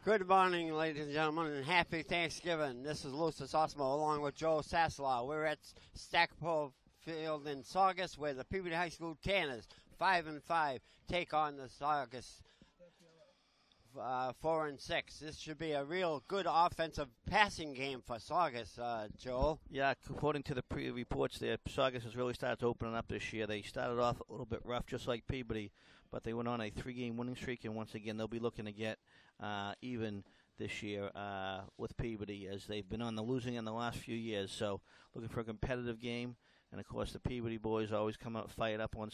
Good morning, ladies and gentlemen, and happy Thanksgiving. This is Lucis Osmo along with Joe Sasslaw. We're at Stackpole Field in Saugus where the Peabody High School Tanners, 5-5, take on the Saugus 4-6. This should be a real good offensive passing game for Saugus, Joel. Yeah, according to the reports there, Saugus has really started opening up this year. They started off a little bit rough, just like Peabody, but they went on a 3-game winning streak, and once again, they'll be looking to get even this year with Peabody, as they've been on the losing end the last few years. So looking for a competitive game. And, of course, the Peabody boys always come out fired up on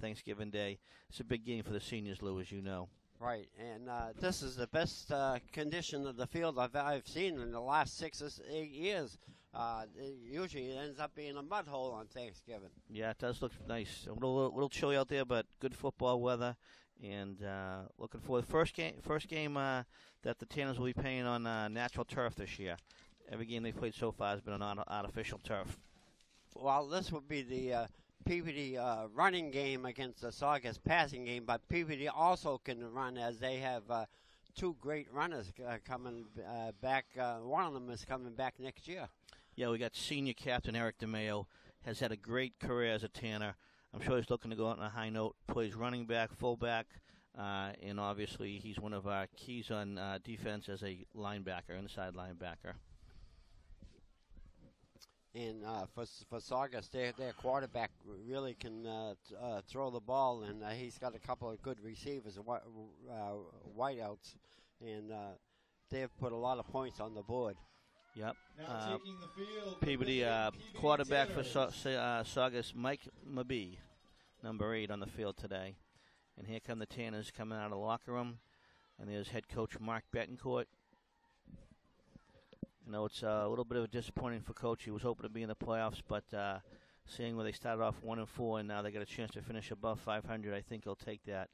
Thanksgiving Day. It's a big game for the seniors, Lou, as you know. Right, and this is the best condition of the field I've seen in the last 6 or 8 years. Usually it ends up being a mud hole on Thanksgiving. Yeah, it does look nice. A little chilly out there, but good football weather. And looking for the first game that the Tanners will be playing on natural turf this year. Every game they've played so far has been on artificial turf. Well, this would be the Peabody running game against the Saugus passing game, but Peabody also can run as they have two great runners coming back. One of them is coming back next year. Yeah, we got senior captain Eric DeMayo, has had a great career as a Tanner. I'm sure he's looking to go out on a high note. Plays running back, fullback, and obviously he's one of our keys on defense as a linebacker, inside linebacker. And for Saugus, their quarterback really can throw the ball, and he's got a couple of good receivers, whiteouts, and they've put a lot of points on the board. Yep. Now taking the field, Peabody quarterback for Saugus, Mike Mabee, number 8 on the field today. And here come the Tanners coming out of the locker room, and there's head coach Mark Betancourt. I know it's a little bit of a disappointing for Coach. He was hoping to be in the playoffs, but seeing where they started off 1-4 and now they got a chance to finish above 500, I think he'll take that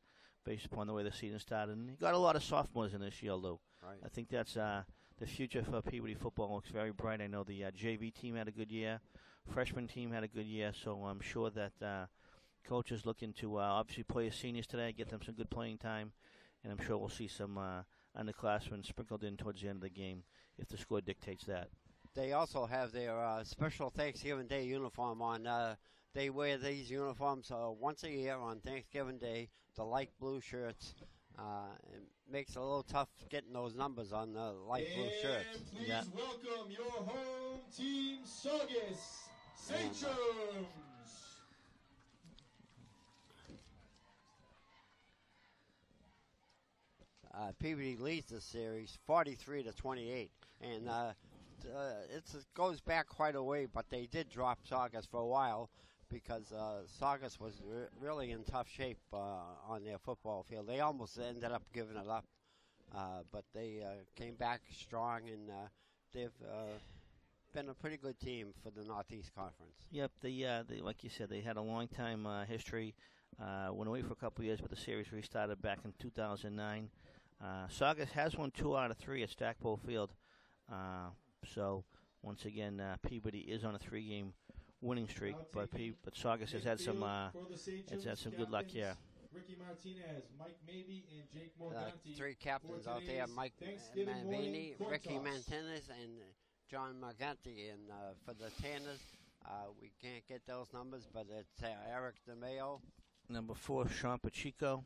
based upon the way the season started. And he got a lot of sophomores in this year, Lou. Right. I think that's the future for Peabody football looks very bright. I know the JV team had a good year. Freshman team had a good year, so I'm sure that Coach is looking to obviously play his seniors today, get them some good playing time, and I'm sure we'll see some underclassmen sprinkled in towards the end of the game if the score dictates that. They also have their special Thanksgiving Day uniform on. They wear these uniforms once a year on Thanksgiving Day, the light blue shirts. It makes it a little tough getting those numbers on the light blue shirts. Please welcome your home team, Saugus Sachems. Peabody leads the series 43-28, and it goes back quite a way, but they did drop Saugus for a while because Saugus was really in tough shape on their football field. They almost ended up giving it up, but they came back strong, and they've been a pretty good team for the Northeast Conference. Yep, they like you said, they had a long time history. Went away for a couple of years, but the series restarted back in 2009. Saugus has won 2 out of 3 at Stackpole Field. So, once again, Peabody is on a 3-game winning streak, but Saugus has had some good luck here. Ricky Martinez, Mike Mabee, and Jake Morganti. 3 captains out there, Mike Mabee, Ricky Martinez, and John Morganti. And for the Tanners, we can't get those numbers, but it's Eric DeMayo. Number 4, Sean Pacheco.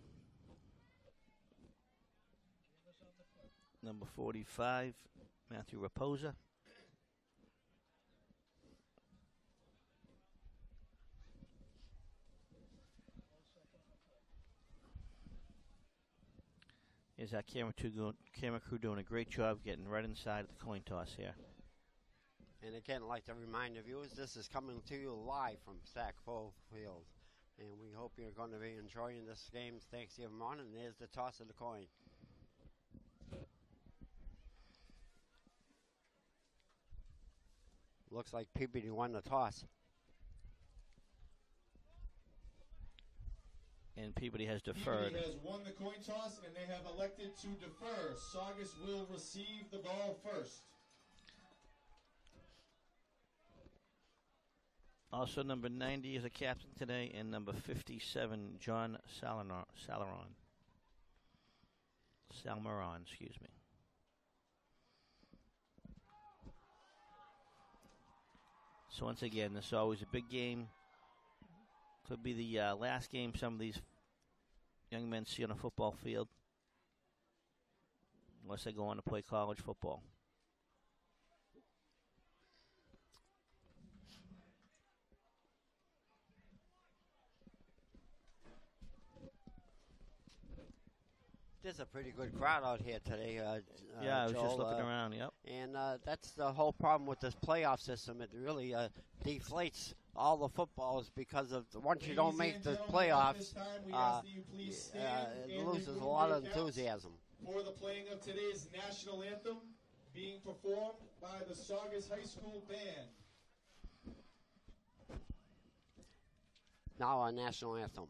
Number 45, Matthew Raposa. Here's our camera crew doing a great job getting right inside of the coin toss here. And again, I'd like to remind the viewers, this is coming to you live from Stackpole Field. And we hope you're going to be enjoying this game Thanksgiving morning. And there's the toss of the coin. Looks like Peabody won the toss. And Peabody has deferred. Peabody has won the coin toss, and they have elected to defer. Saugus will receive the ball first. Also, number 90 is a captain today, and number 57, John Salaron. Salmeron, excuse me. So once again, this is always a big game. Could be the last game some of these young men see on a football field, unless they go on to play college football. There's a pretty good crowd out here today. Yeah, I was Joel, just looking around, yep. And that's the whole problem with this playoff system. It really deflates all the footballs because of once you don't make the playoffs, it loses a lot of enthusiasm. For the playing of today's national anthem, being performed by the Saugus High School Band. Now our national anthem.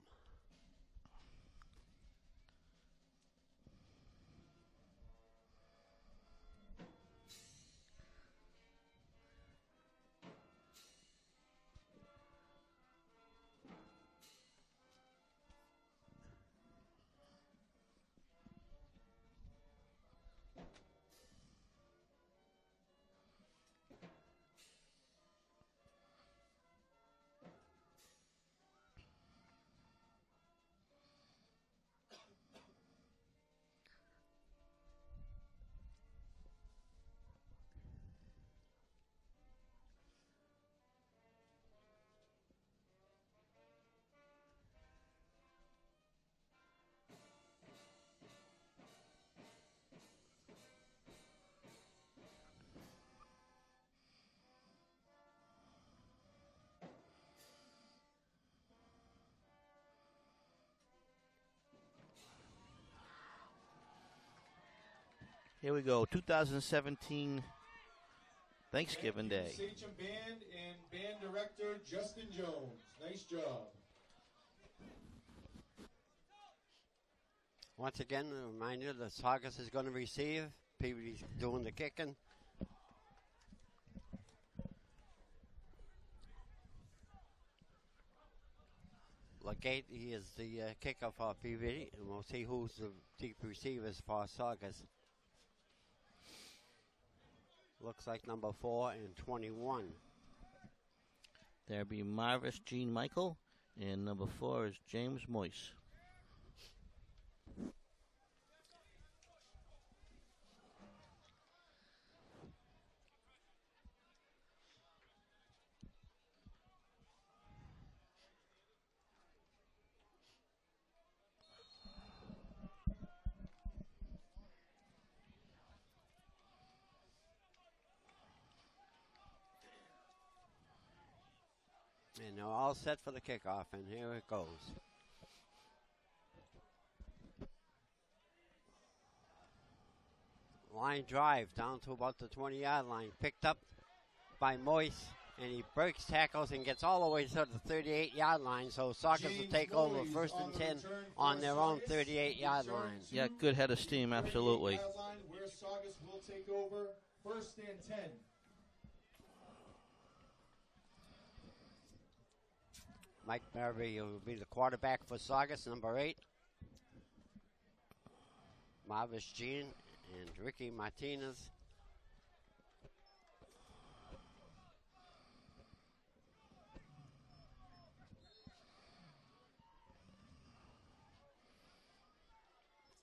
Here we go, 2017 Thanksgiving Day. Sachem Band and Band Director Justin Jones. Nice job. Once again, a reminder that Saugus is going to receive. Peabody's doing the kicking. Legate, he is the kicker for Peabody, and we'll see who's the deep receivers for Saugus. Looks like number 4 and 21. There be Marvis Jean Michael, and number 4 is James Moyse. And they're all set for the kickoff, and here it goes. Line drive down to about the 20-yard line. Picked up by Moyse, and he breaks tackles and gets all the way to the 38-yard line. So Saugus will take over first and 10 on their own 38-yard line. Yeah, good head of steam, absolutely. Where Saugus will take over first and 10. Mike Murray will be the quarterback for Saugus, number 8. Marvis Jean and Ricky Martinez.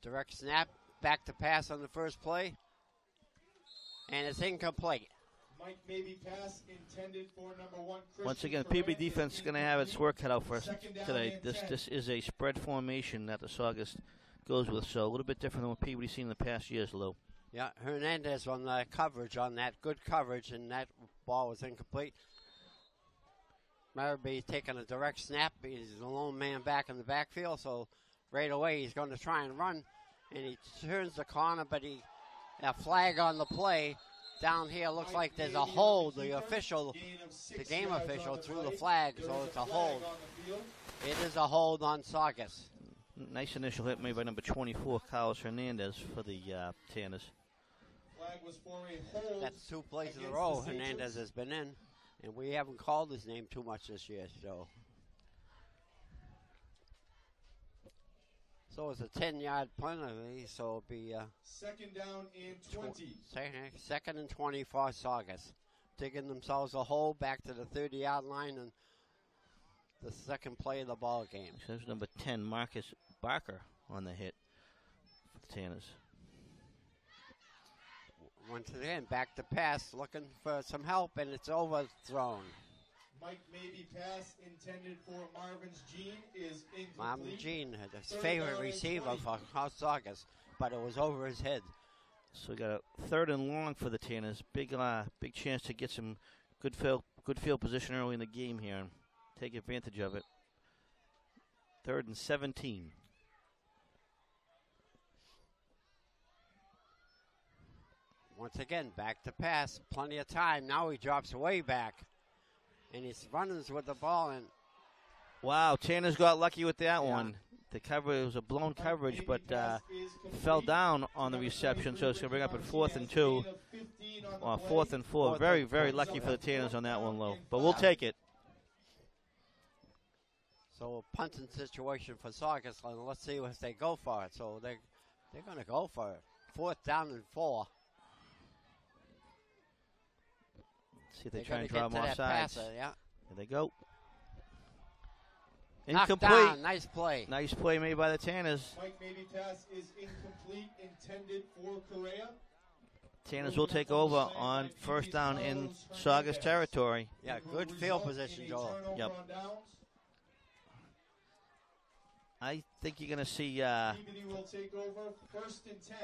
Direct snap, back to pass on the first play. And it's incomplete. Mike maybe pass intended for number 1. Once again, the Peabody defense is going to have its work cut out for us today. This is a spread formation that the Saugus goes with, so a little bit different than what Peabody's seen in the past years, Lou. Yeah, Hernandez on the coverage on that, good coverage, and that ball was incomplete. Marabee taking a direct snap. He's the lone man back in the backfield, so right away he's going to try and run, and he turns the corner, but a flag on the play. Down here looks like there's a hold. The game official threw the flag, so it's a hold. It is a hold on Saugus. Nice initial hit made by number 24, Carlos Hernandez, for the Tanners. Flag was for a hold. That's 2 plays in a row Hernandez has been in, and we haven't called his name too much this year. So it's a 10-yard penalty, so it'll be Second down and 20. second and 20 for Saugus. Digging themselves a hole back to the 30-yard line and the second play of the ball game. There's number 10, Marcus Barker, on the hit for the Tanners. Once again, back to pass, looking for some help, and it's overthrown. Mike Maybe pass intended for Marvin's Gene is incomplete. Marvin Jean, his favorite receiver for Saugus, but it was over his head. So we got a 3rd and long for the Tanners. Big chance to get some good field position early in the game here and take advantage of it. 3rd and 17. Once again, back to pass. Plenty of time. Now he drops way back. And he's running with the ball. And wow, Tanners got lucky with that one. The cover was a blown coverage, but fell down on the reception, so it's going to bring up at 4th and 2. Or 4th and 4. Very, very lucky for the Tanners on that one, Lou. But we'll take it. So a punting situation for Saugus. Let's see if they go for it. So they're going to go for it. 4th down and 4. See if they try and draw them off sides. Passer, yeah. Here they go. Incomplete. Incomplete. Nice play. Nice play made by the Tanners. Mike Maybe pass is incomplete, intended for Correa. Tanners will take over on 1st down in Saugus territory. Yeah, good field position, Joel. Yep. I think you're going to see. Peabody will take over 1st and 10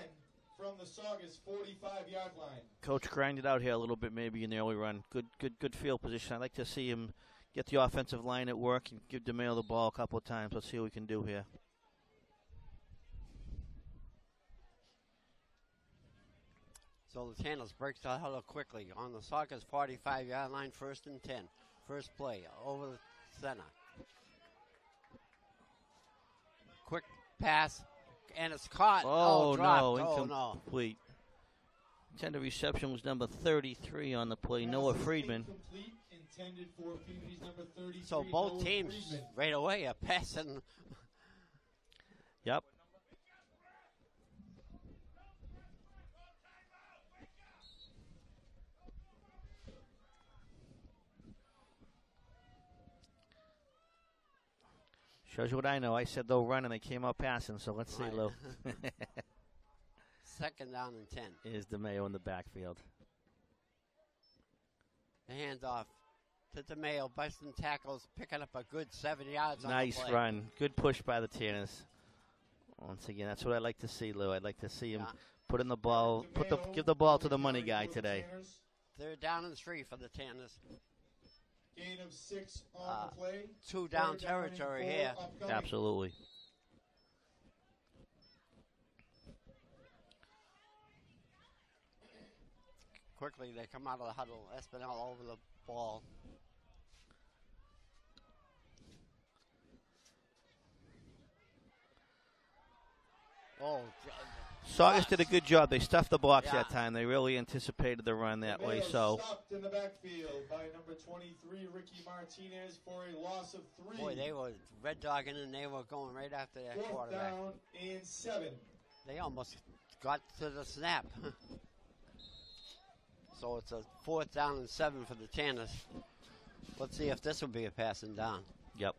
from the Saugus 45-yard line. Coach grinded out here a little bit, maybe in the early run. Good field position. I'd like to see him get the offensive line at work and give DeMail the ball a couple of times. Let's see what we can do here. So the Tanners breaks the huddle quickly on the Saugus 45-yard line, 1st and 10. First play over the center. Quick pass, and it's caught. Oh, dropped. no, Oh, no. incomplete. Intended reception was number 33 on the play, Noah Friedman. Intended for Peabody's number 33, So both Noah teams Friedman. right away are passing. Yep. Shows you what I know. I said they'll run, and they came out passing, so let's see, Right. Lou. 2nd down and 10. Is DeMayo in the backfield. The handoff to DeMayo. Busting tackles, picking up a good 7 yards on the Nice play. run. Good push by the Tanners. Once again, that's what I like to see, Lou. I'd like to see him put in the ball, give the ball to the money guy today. 3rd down and 3 for the Tanners. Gain of 6 on the play. 2 down 3rd territory and 4 here. upcoming. Absolutely. Quickly, they come out of the huddle. Espinel over the ball. Oh, Saugus did a good job. They stuffed the box Yeah. that time. They really anticipated the run that way. DeMayo So stopped in the backfield by number 23, Ricky Martinez, for a loss of 3. boy, they were red dogging and they were going right after that 4th quarterback. down and 7. They almost got to the snap. So it's a 4th down and 7 for the Tanners. Let's see if this will be a passing down. yep.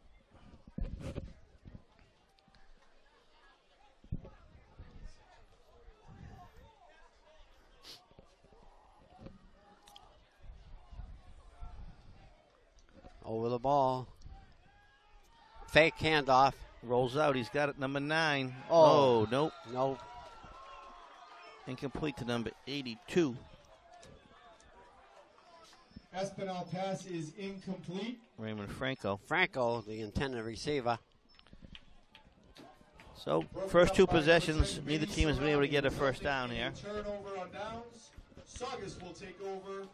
Over the ball. Fake handoff. Rolls out. He's got it, number 9. Oh. Oh, nope. No. Incomplete to number 82. Espinal pass is incomplete. Raymond Franco. Franco, the intended receiver. So, Broken first up 2 by number possessions, 10, neither Vinny team has been able to get a Serrano, first down here. Turnover on downs. Saugus will take over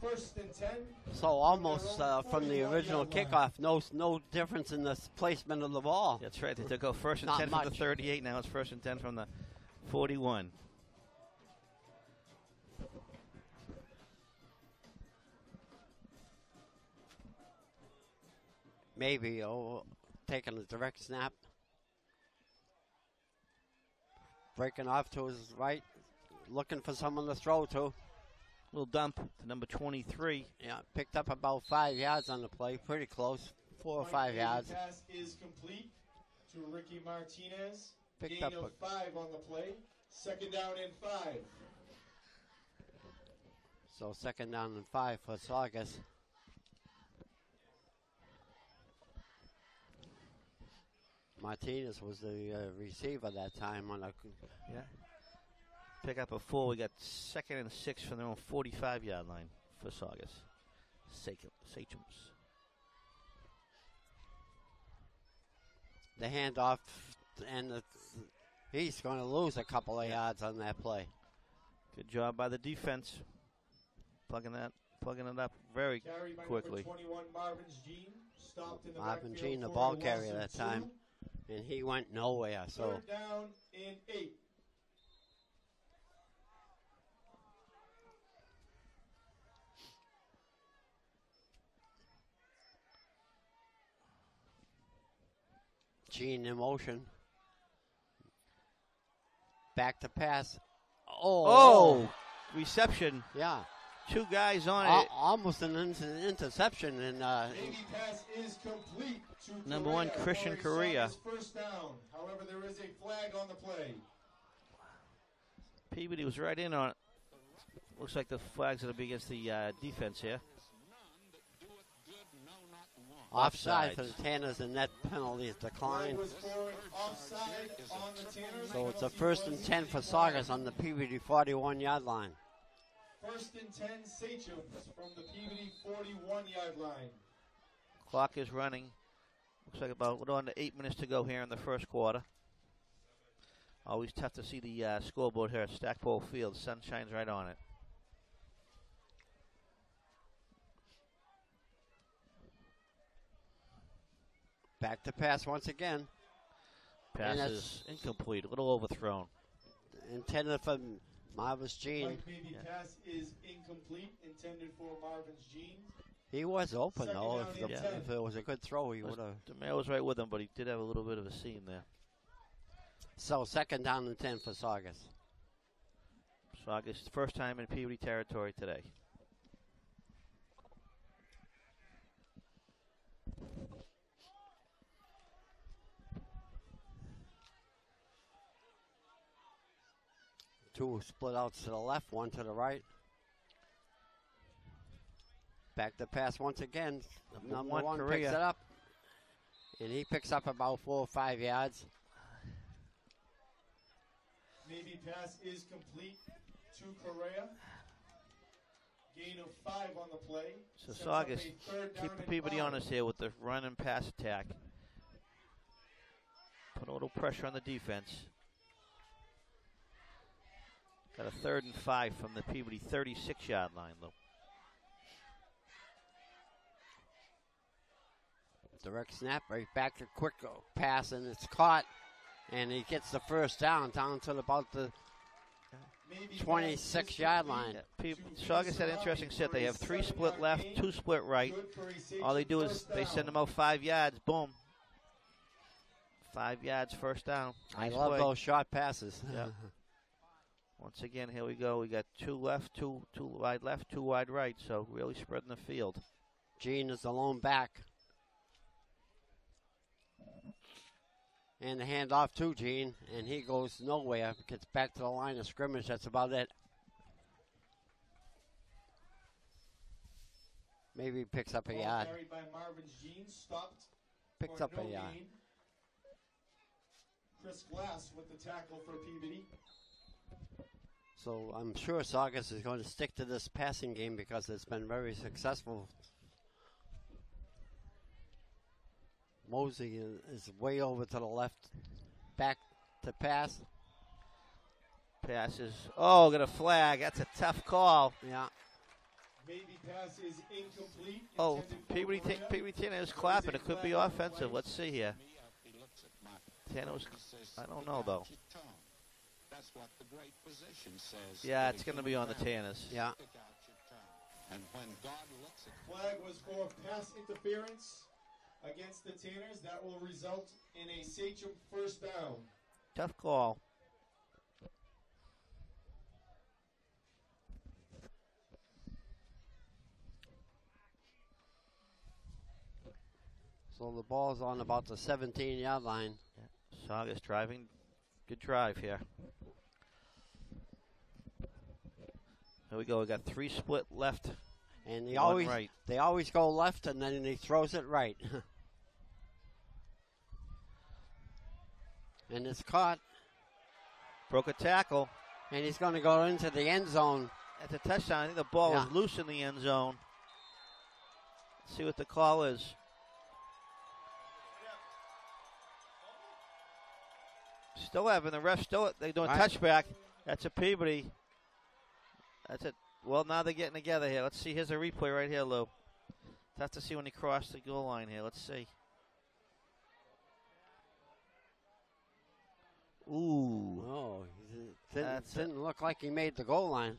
1st and 10. So almost from the original kickoff, no difference in the placement of the ball. That's right. They took out 1st and Not 10 from the much. 38. Now it's 1st and 10 from the 41. Maybe taking a direct snap. breaking off to his right, looking for someone to throw to. Little dump to number 23. Yeah, picked up about 5 yards on the play, pretty close, 4 or 5 yards. Pass is complete to Ricky Martinez. Picked Gain up of 5 on the play. Second down and 5. So second down and 5 for Saugus. Martinez was the receiver that time on a. Yeah. Pick up a 4. We got second and 6 from their own 45-yard line for Saugus. Sachems. The handoff, and he's going to lose a couple of yards on that play. Good job by the defense. Plugging it up very quickly. 21, Marvin Jean, stopped in the Marvin backfield Jean, the for ball a loss carrier of that 2. time, and he went nowhere. So Third down and 8. Jean in motion. Back to pass. Oh, reception. Yeah. 2 guys on it. Almost an interception. And Maybe pass is complete to Number 1, Christian Correa. First down. However, there is a flag on the play. Peabody was right in on it. Looks like the flag's going to be against the defense here. offside for the Tanners, and that penalty is declined. So it's a 1st and 10 for Saugus on the PVD 41-yard line. 1st and 10, Sachems from the PVD 41-yard line. Clock is running. Looks like about on to 8 minutes to go here in the first quarter. Always tough to see the scoreboard here at Stackpole Field. Sun shines right on it. Back to pass once again. Pass is incomplete, a little overthrown. Intended for Marvin's Jean. Maybe pass is incomplete, intended for Marvin's Jean. He was open, Second though. down If it was a good throw, he would have. DeMail was right with him, but he did have a little bit of a seam there. So 2nd down and 10 for Saugus. Saugus, first time in Peabody territory today. Two split outs to the left, one to the right. Back to pass once again. Number one picks it up. And he picks up about 4 or 5 yards. Maybe pass is complete to Correa. Gain of 5 on the play. So Saugus, keep the Peabody on us here with the run and pass attack. Put a little pressure on the defense. Got a 3rd and 5 from the Peabody 36-yard line, though. Direct snap, right back to quick pass, and it's caught. And he gets the first down to about the 26-yard line. Yeah, Saugus had an interesting set. They have 3 split left, 2 split right. All they do is they send them out 5 yards. Boom. 5 yards, first down. Nice I love play. those short passes. Yeah. Once again, here we go. We got 2 left, 2 wide left, 2 wide right. So really spreading the field. Jean is the lone back. And the handoff to Jean, and he goes nowhere. Gets back to the line of scrimmage. That's about it. Maybe he picks up a yard. Carried by Marvin's Jean, stopped. Picks up a yard. Gain. Chris Glass with the tackle for Peabody. So I'm sure Saugus is going to stick to this passing game because it's been very successful. Mosey is way over to the left. Back to pass. Passes. Oh, got a flag. That's a tough call. Yeah. Maybe pass is incomplete. Oh, Peabody Tanner is clapping. It could be offensive. Let's see here. Tanner was, I don't know, though. That's what the great physician says. Yeah, it's going to be on the Tanners. Yeah. And when God looks at Flag was for pass interference against the Tanners. That will result in a Sachem first down. Tough call. So the ball's on about the 17-yard line. Saugus driving. Good drive here. Here we go. We got 3 split left. And Right. they always go left, and then he throws it right. And it's caught. Broke a tackle. And he's going to go into the end zone. At the touchdown, I think the ball was loose in the end zone. Let's see what the call is. Still having the ref they're doing touchback. That's a Peabody. That's it. Well, now they're getting together here. Let's see. Here's a replay right here, Lou. Have to see when he crossed the goal line here. Let's see. Ooh. Oh, didn't look like he made the goal line.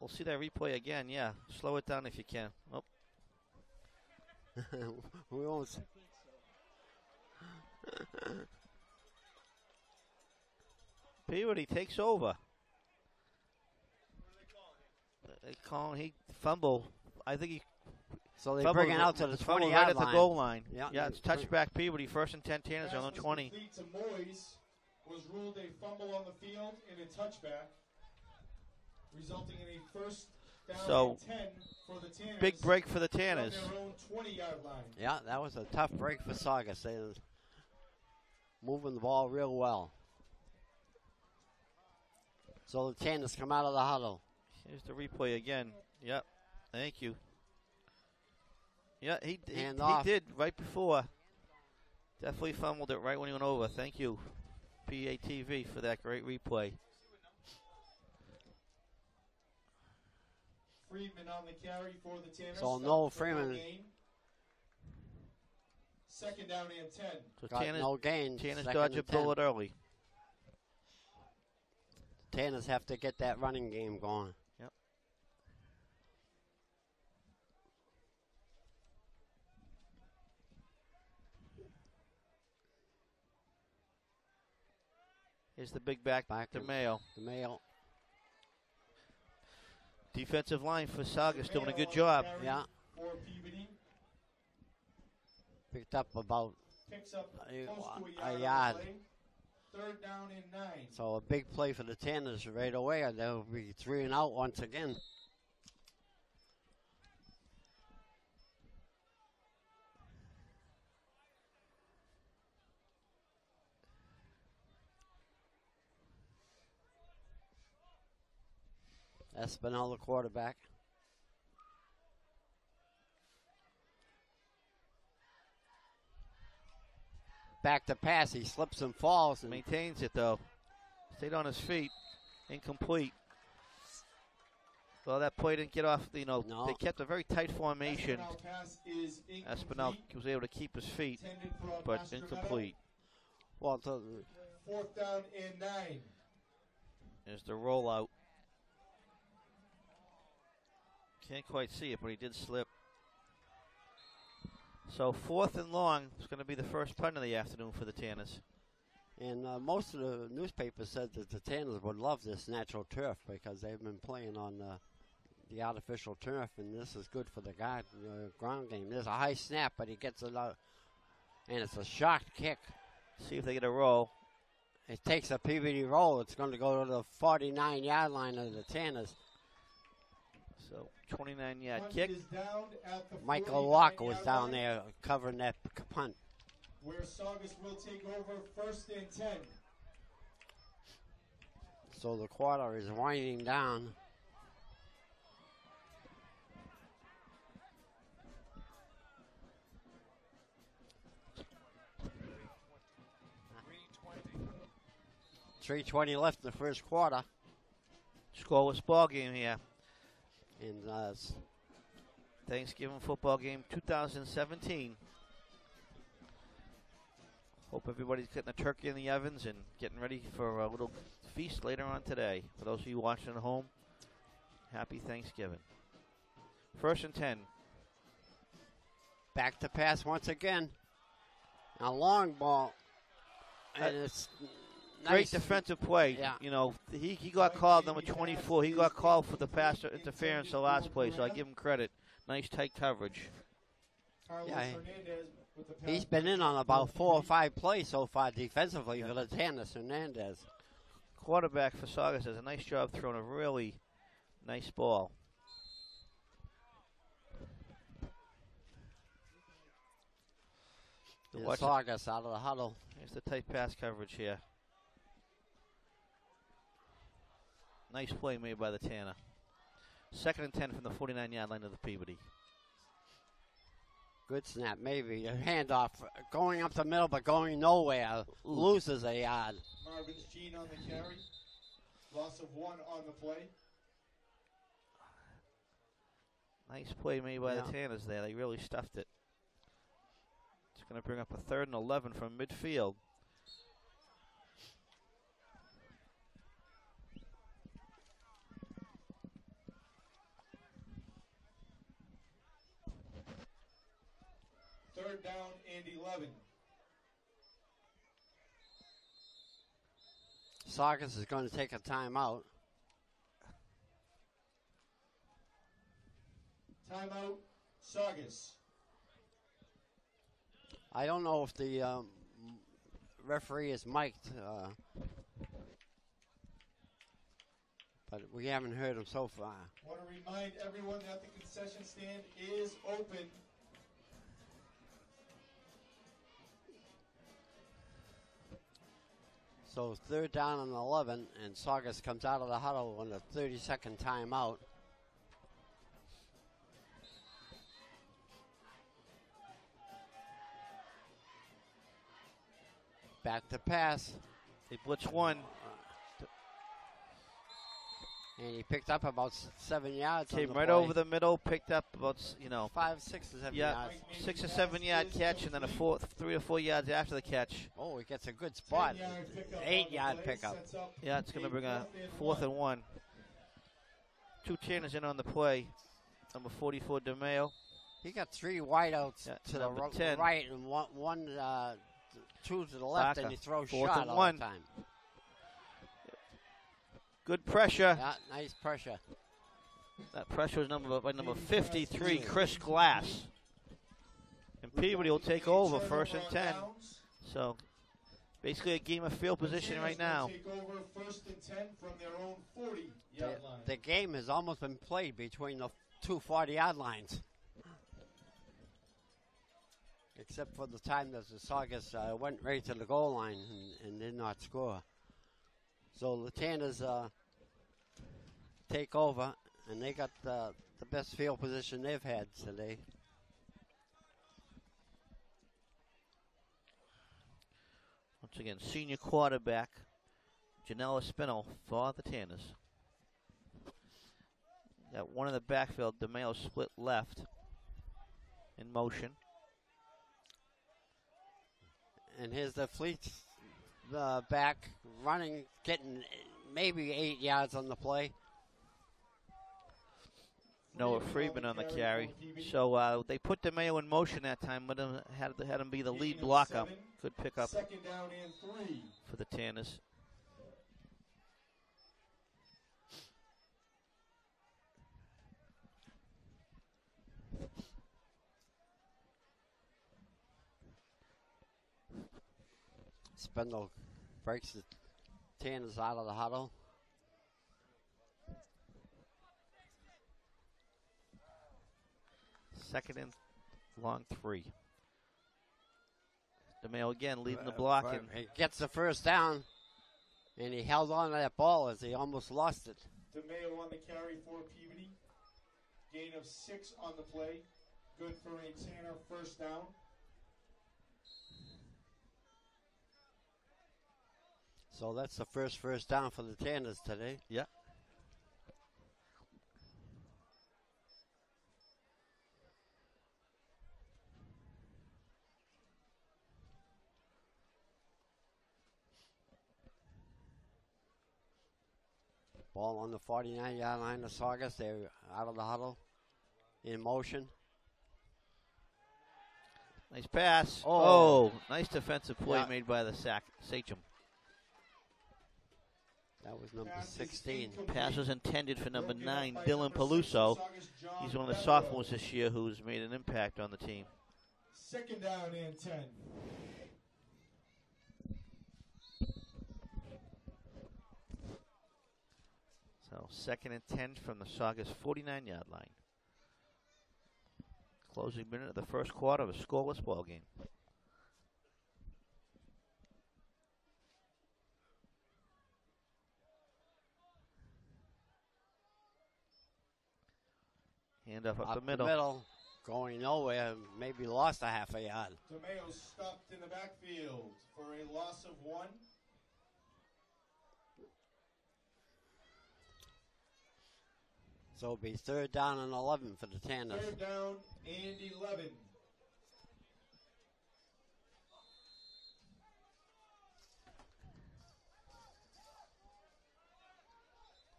We'll see that replay again. Yeah, slow it down if you can. Oh. We won't. Peabody takes over. They call he fumble. I think he. So they bring it out to the 20-yard right at line. the goal line. Yeah, It's touchback Peabody. First and 10. Tanners on the 20. To Moyes was ruled a fumble on the field and a touchback, resulting in a first down and 10 for the Tanners. Big break for the Tanners. From their own 20-yard line. Yeah, that was a tough break for Saugus. They were moving the ball real well. So the Tanners come out of the huddle. Here's the replay again. Yep. Thank you. Yeah, he did right before. Definitely fumbled it right when he went over. Thank you, PATV, for that great replay. Freeman on the carry for the Tanners. So no Freeman. Second down and 10. So Got Tanners, no gain. Tanners Second dodge a and 10. bullet early. Tanners have to get that running game going. Yep. Here's the big back to Mayo. The Mayo. Defensive line for Saugus doing a good job. Yeah. For Peabody. Picked up about Picks up close to a yard. Play. Third down and 9. So a big play for the Tanners right away, and they'll be 3 and out once again. Espinal, the quarterback. Back to pass, he slips and falls. And Maintains it, though. Stayed on his feet. Incomplete. Well, that play didn't get off, No. They kept a very tight formation. Espinal pass is incomplete. Espinal was able to keep his feet, Intended for but Master incomplete. well, Fourth down and 9. There's the rollout. Can't quite see it, but he did slip. So 4th and long is going to be the first punt of the afternoon for the Tanners. and most of the newspapers said that the Tanners would love this natural turf because they've been playing on the artificial turf, and this is good for the ground game. There's a high snap, but he gets it out, and it's a shot kick. See if they get a roll. It takes a PVD roll. It's going to go to the 49-yard line of the Tanners. So 29-yard Punt kick. is down at the Michael 49 Walker was yard down line, there covering that punt. where Saugus will take over first and 10. So the quarter is winding down. .320 left in the first quarter. Scoreless ball game here. And Thanksgiving football game 2017. Hope everybody's getting a turkey in the ovens and getting ready for a little feast later on today. For those of you watching at home, happy Thanksgiving. First and 10. back to pass once again. A long ball. And it's Great nice. defensive play. Yeah. You know, he got called, number 24. He got called for the pass interference the last play, so I give him credit. Nice tight coverage. Carlos Yeah. Hernandez with the He's pass been in on breakup about for 4 or PVD. 5 plays so far defensively for the Tanner Hernandez. Quarterback for Saugus does a nice job throwing a really nice ball. And Watch Saugus out of the huddle. Here's the tight pass coverage here. Nice play made by the Tanner. 2nd and 10 from the 49-yard line of the Peabody. Good snap, maybe. A handoff going up the middle but going nowhere. Loses a yard. Marvin's Gene on the carry. Loss of 1 on the play. Nice play made by the Tanners there. They really stuffed it. It's going to bring up a 3rd and 11 from midfield. Third down and 11. Saugus is going to take a timeout. Timeout, Saugus. I don't know if the referee is mic'd, but we haven't heard him so far. Want to remind everyone that the concession stand is open. So 3rd down and 11, and Saugus comes out of the huddle on a 30-second timeout. Back to pass. They blitz 1. And he picked up about 7 yards. Came on the right play. over the middle, picked up about, 5, 6, or 7 yards. 6 or 7 yard catch, and then 3 or 4 yards after the catch. Oh, he gets a good spot. 8-yard pickup. Yeah, it's going to bring a 4th and 1. 2 Tanners in on the play. Number 44, DeMayo. He got 3 wideouts Yeah, to the number 10. right and one 2 to the left, Barker. and he throws 4th shot and all 1. the time. Good pressure. Yeah, nice pressure. That pressure was by number 53, Chris Glass. And Peabody will take over 1st and 10. So basically a game of field position right now. Take over 1st and 10 from their own 40-yard line. The game has almost been played between the 2 40-yard lines. Except for the time that the Saugus went right to the goal line and did not score. So the Tanners take over, and they got the best field position they've had today. Once again, senior quarterback, Janela Spinell for the Tanners. Got one in the backfield, DeMayo split left in motion. And here's the Fleets back running, getting maybe 8 yards on the play. Noah Friedman on the carry. So they put DeMayo in motion that time, but had him be the lead blocker. Good pickup 2nd down and 3. for the Tanners. Spindle breaks the Tanners out of the huddle. Second and long 3. DeMayo again leading the block. And He gets the 1st down, and he held on to that ball as he almost lost it. DeMayo on the carry for Peabody. Gain of 6 on the play. Good for a Tanner 1st down. So that's the first down for the Tanners today. yeah. Ball on the 49-yard line of Saugus. They're out of the huddle, in motion. Nice pass. Oh. Nice defensive play Yeah. made by the Sachem. That was number Pass is 16. incomplete. Pass was intended for number Broken up 9, by Dylan number 6 Peluso. for Saugus, John He's one of the Beverly. sophomores this year who's made an impact on the team. Second down and 10. So 2nd and 10 from the Saugus 49-yard line. Closing minute of the first quarter of a scoreless ball game. Hand up the middle. Going nowhere. Maybe lost a half a yard. Tomeo stopped in the backfield for a loss of 1. So it'll be 3rd down and 11 for the Tanners. 3rd down and 11.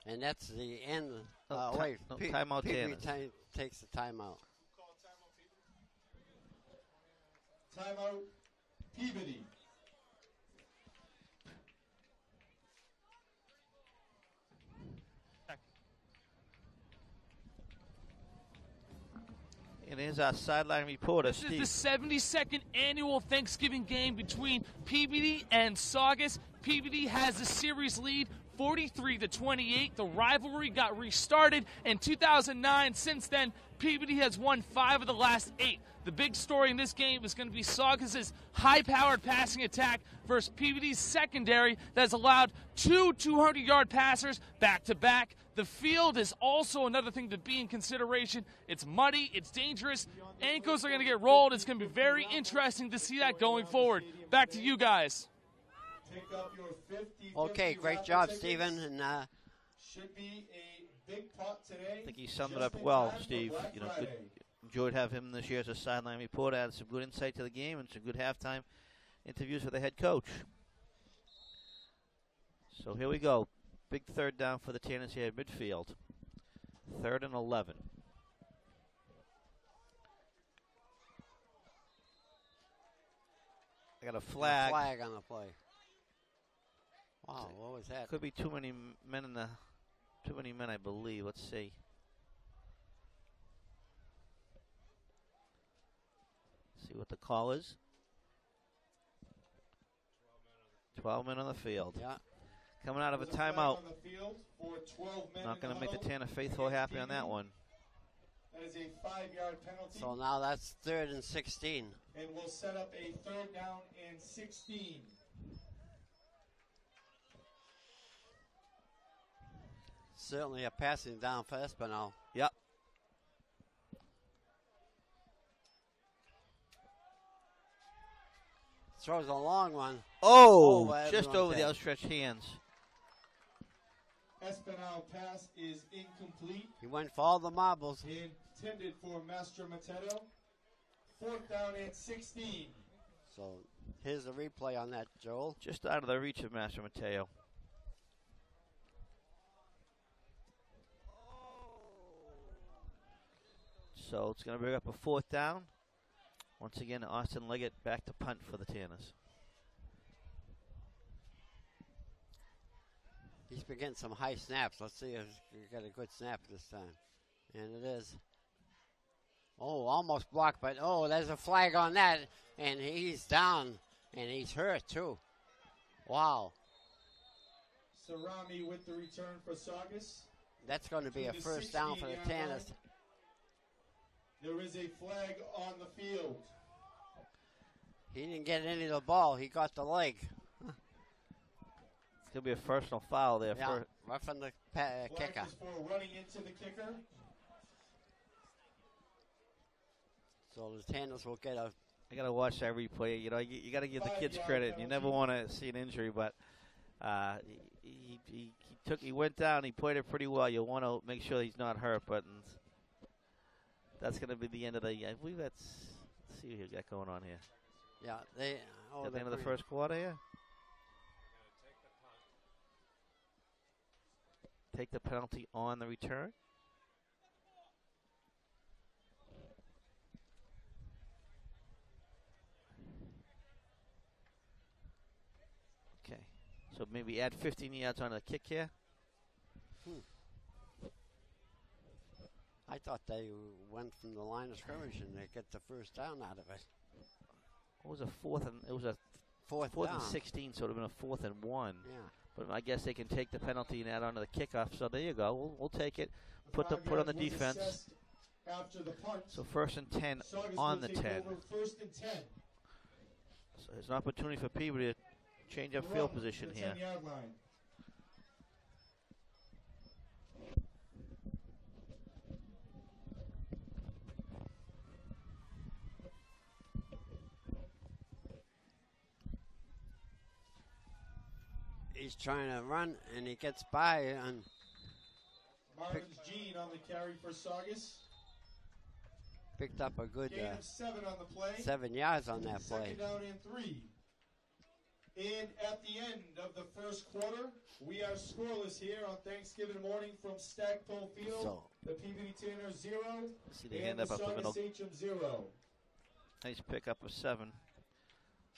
And that's the end. Timeout. Peavy takes the timeout. Timeout, Peabody. And here's our sideline reporter, This Steve. is the 72nd annual Thanksgiving game between Peabody and Saugus. Peabody has the series lead 43-28. The rivalry got restarted in 2009. Since then, Peabody has won 5 of the last 8. The big story in this game is going to be Saugus's high-powered passing attack versus Peabody's secondary that has allowed 2 200-yard passers back-to-back. The field is also another thing to be in consideration. It's muddy. It's dangerous. Ankles are going to get rolled. It's going to be very interesting to see that going forward. Back to you guys. Pick up your 50, Okay, great job, Stephen. And should be a big pot today. I think he summed it up well, Steve. You know, good, enjoyed having him this year as a sideline reporter. Had some good insight to the game and some good halftime interviews with the head coach. So here we go. Big 3rd down for the Tanners here at midfield. 3rd and 11. I got a flag. Flag on the play. Wow, what was that? Could be too many men I believe. Let's see. See what the call is. 12 men on the field. Yeah. Coming out of a timeout. Not going to make the huddle. Tanner faithful happy on that one. That is a 5-yard penalty. So now that's 3rd and 16. And we'll set up a 3rd down and 16. Certainly a passing down for Espinal. Yep. Throws a long one. Oh, Over just everyone's over the head. outstretched hands. Espinal pass is incomplete. He went for all the marbles. Intended for Master Matetto. 4th down and 16. So here's the replay on that, Joel. Just out of the reach of Master Mateo. So it's going to bring up a 4th down. Once again, Austin Leggett back to punt for the Tanners. He's been getting some high snaps. Let's see if he got a good snap this time. And it is. Oh, almost blocked, but there's a flag on that. And he's down, and he's hurt too. Wow. Sarami with the return for Saugus. That's going to be a To the 1st down for the 16-yard Tanners. line. There is a flag on the field. He didn't get any of the ball. He got the leg. It's going to be a personal foul there. Yeah, roughing the Flag kicker. is for running into the kicker. So the Tanners will get a. I got to watch that replay. You know, you got to give the kids 5-yard credit. You penalty. never want to see an injury, but he went down. He played it pretty well. You want to make sure he's not hurt, but that's going to be the end of the. I believe let's see what you got going on here. Yeah, they. At the end of the first quarter here. Take the penalty on the return. Okay, so maybe add 15 yards on the kick here. I thought they went from the line of scrimmage and they get the 1st down out of it. what was a fourth and it was a fourth and 16, so it would have been a 4th and 1. Yeah. But I guess they can take the penalty and add on to the kickoff. So there you go. We'll take it. Put on the defense. After the punt. So 1st and 10 Saugus on will the take 10. over 1st and 10. So there's an opportunity for Peabody to change up field position the here. 10-yard line. He's trying to run, and he gets by. And Marvin's Gene on the carry for Saugus. picked up a good Gain of 7 on the play. 7 yards on that play. Second down and 3. And at the end of the first quarter, we are scoreless here on Thanksgiving morning from Stackpole Field. So, the PVD Tanner 0 See the and hand the up the middle. Saugus HM 0. Nice pickup of 7.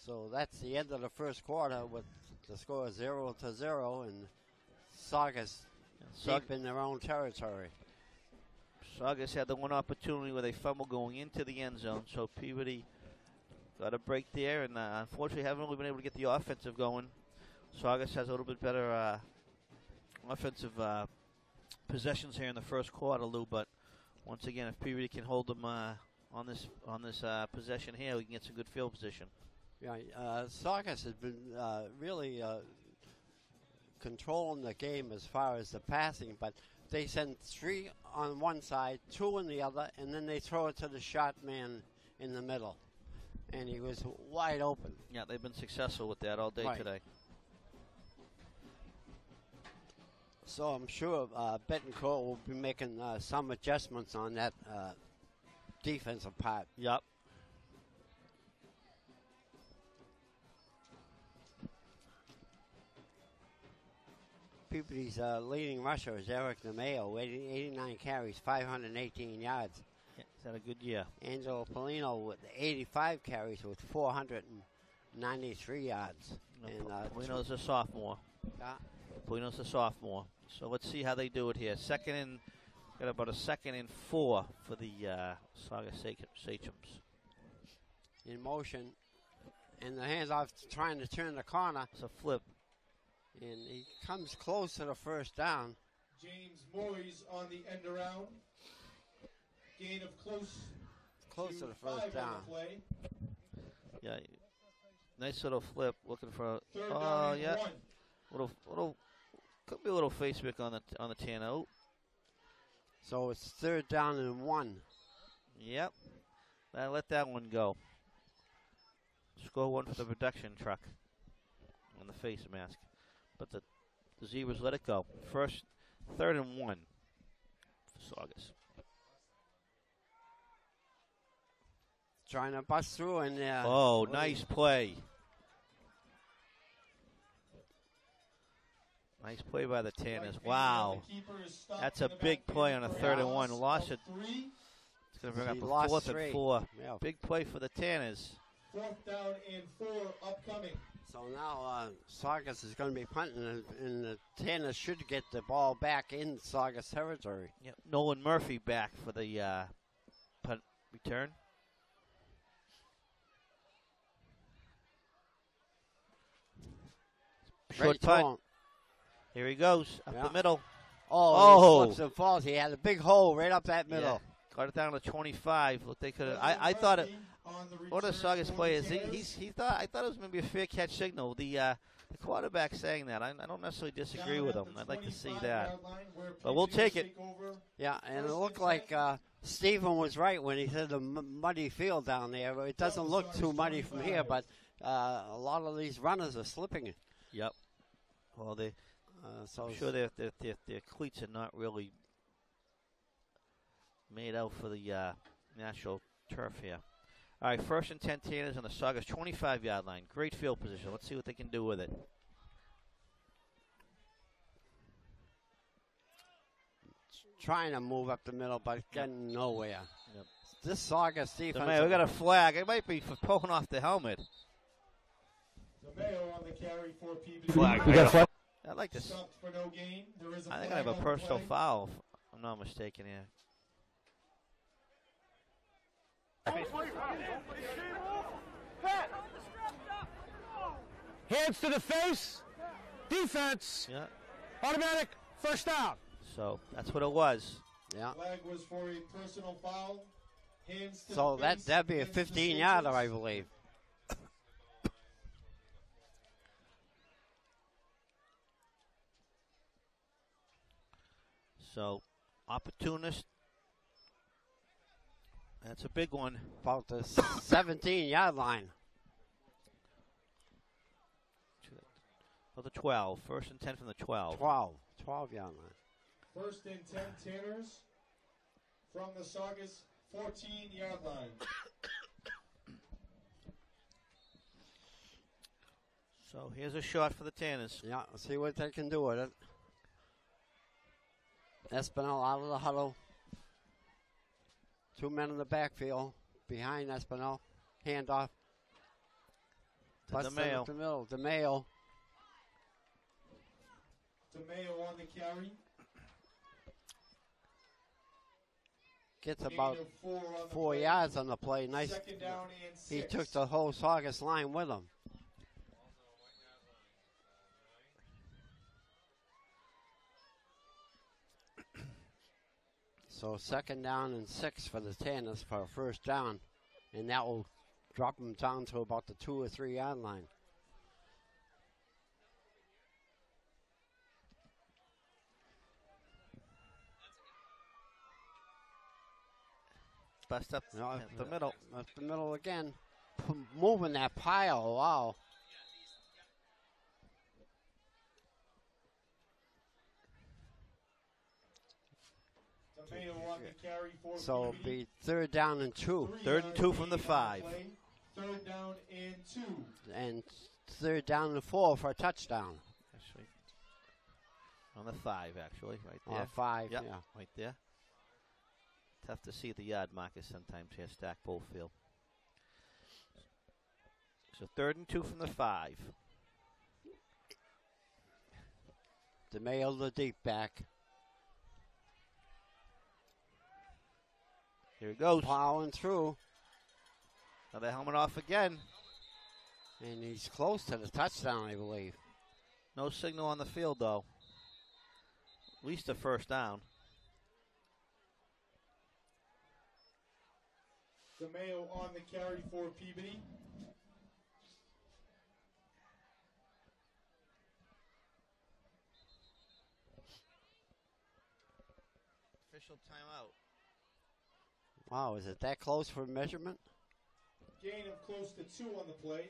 so that's the end of the first quarter with the score 0-0, and Saugus deep in their own territory. Saugus had the one opportunity where they fumbled going into the end zone, so Peabody got a break there, and unfortunately haven't really been able to get the offensive going. Saugus has a little bit better offensive possessions here in the first quarter, Lou, but once again, if Peabody can hold them on this possession here, we can get some good field position. Yeah, Saugus has been really controlling the game as far as the passing, but they send 3 on one side, 2 on the other, and then they throw it to the shot man in the middle. And he was wide open. Yeah, they've been successful with that all day today. So I'm sure Betancourt will be making some adjustments on that defensive part. Yep. Peabody's leading rusher is Eric DeMayo, 89 carries, 518 yards. Yeah, he's had a good year. Angelo Polino with 85 carries with 493 yards. Polino's a sophomore. Yeah. Polino's a sophomore. So let's see how they do it here. Got about a 2nd and 4 for the Saugus Sachems. In motion, and the handoff trying to turn the corner. It's a flip. And he comes close to the first down. James Moyes on the end around. Gain of close to the first down. On the play. Yeah, nice little flip. Looking for Third down and 1. Little could be a little Facebook on the Tanner. So it's 3rd down and 1. Yep. Let that one go. Score 1 for the production truck on the face mask. But the Zebras let it go. 3rd and 1 for Saugus. Trying to bust through and nice play. Nice play by the Tanners. Wow. That's a big play on a 3rd and 1. Lost it. It's going to bring up a 4th and 4. Yeah. Big play for the Tanners. 4th down and 4 upcoming. So now Saugus is going to be punting, and the Tanners should get the ball back in Saugus territory. Yep. Nolan Murphy back for the punt return. Short punt. Here he goes up the middle. Oh! He slips and falls. He had a big hole right up that middle. Yeah. Got it down to 25. Look, they could. I thought it. What a Saugus play is. He thought. I thought it was maybe a fair catch signal. The quarterback saying that. I don't necessarily disagree with him. I'd like to see that. But we'll take it. Yeah, and it looked like Stephen was right when he said the muddy field down there. It doesn't look too muddy from here, but a lot of these runners are slipping. Yep. Well, I'm sure their cleats are not really made out for the natural turf here. All right, 1st and 10 Tanners on the Saugus 25-yard line. Great field position. Let's see what they can do with it. Trying to move up the middle, but getting nowhere. Yep. This Saugus defense. We got a flag. It might be for pulling off the helmet. DeMayo on the carry for PVD. Flag. I'd like to. For no gain. There is I think I have a personal foul, if I'm not mistaken here. Hands to the face. Defense. Yeah. Automatic first down. So that's what it was. Yeah. Flag was for a personal foul. Hands to So the face, that'd be a hands to the 15-yarder, I stitches. believe. So opportunist. That's a big one. About the 17-yard line. For the 12. First and 10 from the 12. 12-yard line. First and 10, Tanners from the Saugus 14-yard line. So here's a shot for the Tanners. Yeah, see what they can do with it. Espinal out of the huddle. 2 men in the backfield behind Espinal. Handoff. To Busts it DeMayo. up the middle. DeMayo. DeMayo on the carry. Gets Gain about of 4 on the 4 play. yards on the play. Nice. Second down and 6. He took the whole Saugus line with him. So second down and 6 for the Tanners for a first down. And that will drop them down to about the 2 or 3 yard line. Bust up No, at the middle. Up the middle again. Moving that pile. Wow. DeMayo on the carry for So it'll PVD. be third down and 2. 3 Third and yard 2 from the gain on 5. play. Third down and 2. And third down and 4 for a touchdown. Actually, on the 5, actually, right there. 5, Yep, yeah. right there. Tough to see the yard markers sometimes here, Stackpole Field. So third and 2 from the 5. DeMayo the deep back. Here he goes. Plowing through. Another helmet off again. And he's close to the touchdown, I believe. No signal on the field, though. At least a first down. DeMayo on the carry for Peabody. Official timeout. Wow, is it that close for measurement? Gain of close to 2 on the play.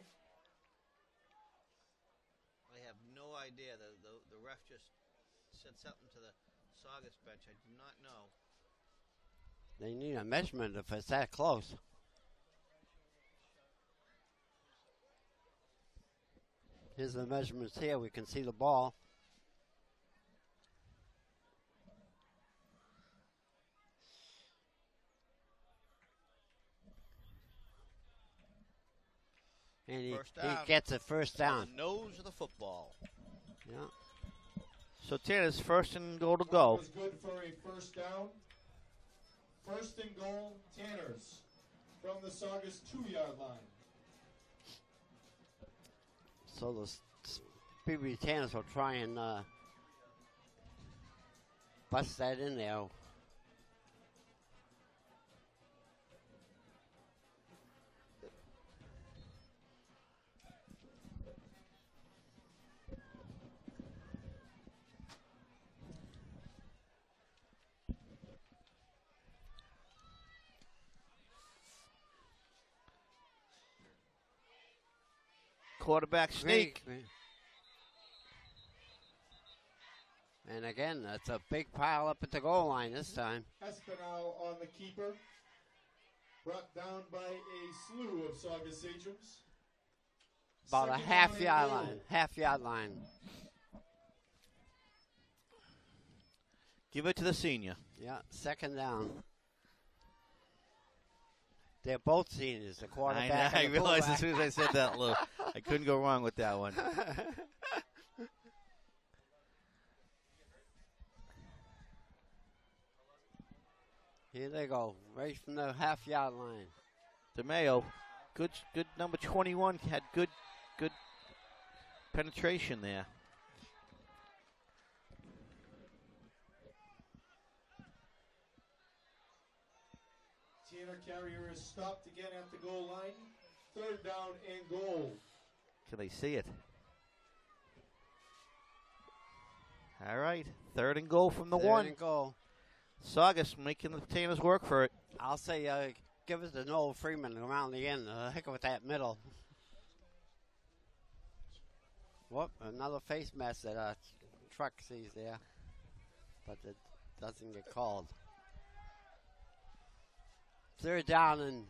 I have no idea. The ref just said something to the Saugus bench. I do not know. They need a measurement if it's that close. Here's the measurements here. We can see the ball. And he First down. gets it first down. On the nose of the football. Yeah. So Tanner's first and goal to That go. was good for a first down. First and goal, Tanners from the Saugus 2-yard line. So the BB Tanners will try and bust that in there. Quarterback sneak. And again, that's a big pile up at the goal line this time. Espinal on the keeper. Brought down by a slew of Saugus Sachems. About a Second half down yard and goal. line. Half yard line. Give it to the senior. Yeah, second down. They're both seniors, the quarterback I and the realized as fullback. soon as I said that, Lou. I couldn't go wrong with that one. Here they go, right from the half yard line. DeMayo Good number 21 had good penetration there. Tanner Carrier is stopped again at the goal line. 3rd down and goal. Can they see it? All right, 3rd and goal from the 1. 3rd and goal. Saugus making the Tanners work for it. I'll say give it to Noel Freeman around the end. Heck with that middle. Whoop, another face mask that truck sees there. But it doesn't get called. 3rd down and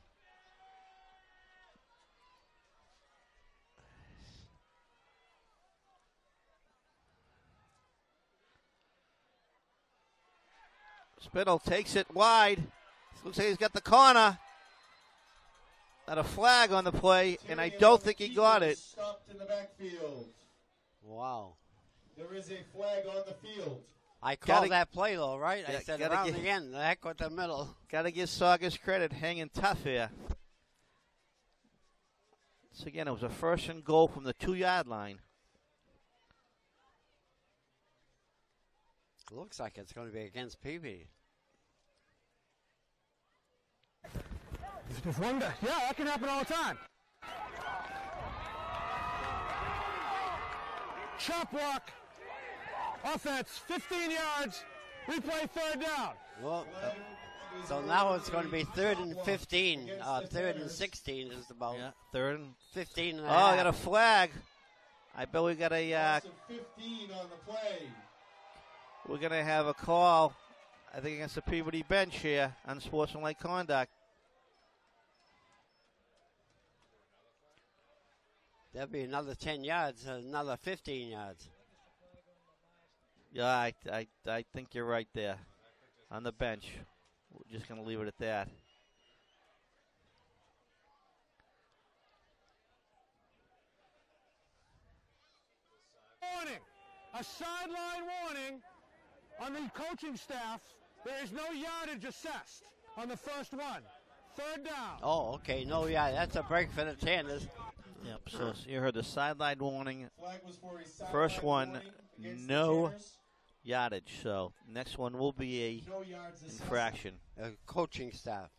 Spittle takes it wide. Looks like he's got the corner. Not a flag on the play, and I don't think he got it. Stopped in the backfield. wow. There is a flag on the field. I called that play though, right? Yeah, I said gotta around get- the end. The heck with the middle. Got to give Saugus credit, hanging tough here. So again, it was a 1st and goal from the 2-yard line. Looks like it's going to be against PB. If one guy, yeah, that can happen all the time. Chop block. Offense, 15 yards. Replay 3rd down. Well, so now it's going to be 3rd and 15. 3rd and 16 is about Yeah, 3rd and 15 and a Oh, half. I got a flag. I bet we got a. Loss of 15 on the play. We're gonna have a call. I think against the Peabody bench here, unsportsmanlike conduct. That'll be another 10 yards, another 15 yards. Yeah, I think you're right there. On the bench. We're just gonna leave it at that. Warning. A sideline warning on the coaching staff. There is no yardage assessed on the first one. 3rd down. Oh, okay. No, yeah, that's a break for the Tanners. Yep. So you heard the sideline warning, Flag was for a sideline First one, warning against no. the Tanners. yardage. So next one will be No yards a assessed. infraction. Coaching staff.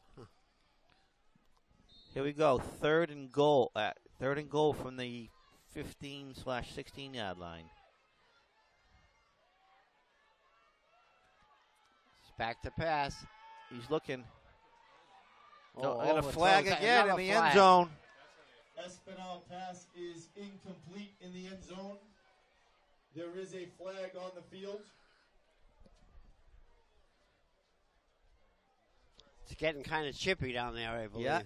Here we go. 3rd and goal. 3rd and goal from the 15/16 yard line. It's back to pass. He's looking. Oh, No, I got a overthrows flag that. again in Another the flag. end zone. Espinal pass is incomplete in the end zone. There is a flag on the field. It's getting kind of chippy down there, I believe. Yeah.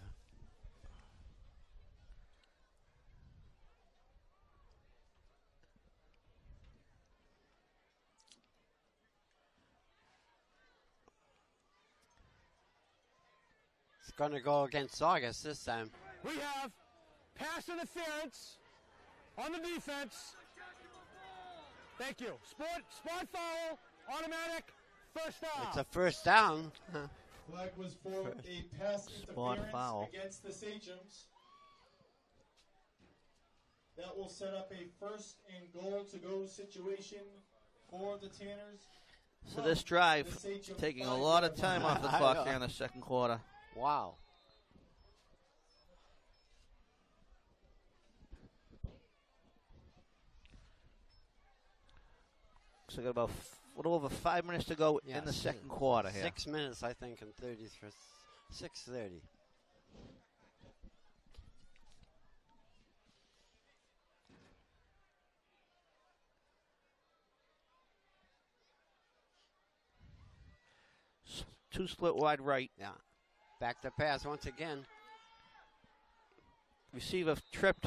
It's going to go against Saugus this time. We have pass interference on the defense. Thank you. Spot foul, automatic, 1st down. It's a 1st down. Flag was for a pass Spot interference foul. against the Sachems. That will set up a 1st and goal to go situation for the Tanners. So this drive The Sachems taking a 5 lot of yards time line. off the I clock know. here in the second quarter. Wow. So we got about a little over 5 minutes to go Yeah, in the si- second quarter here. 6 minutes, I think, and 30 for 6:30. Two split wide right. Yeah. Back to pass once again. Receiver tripped.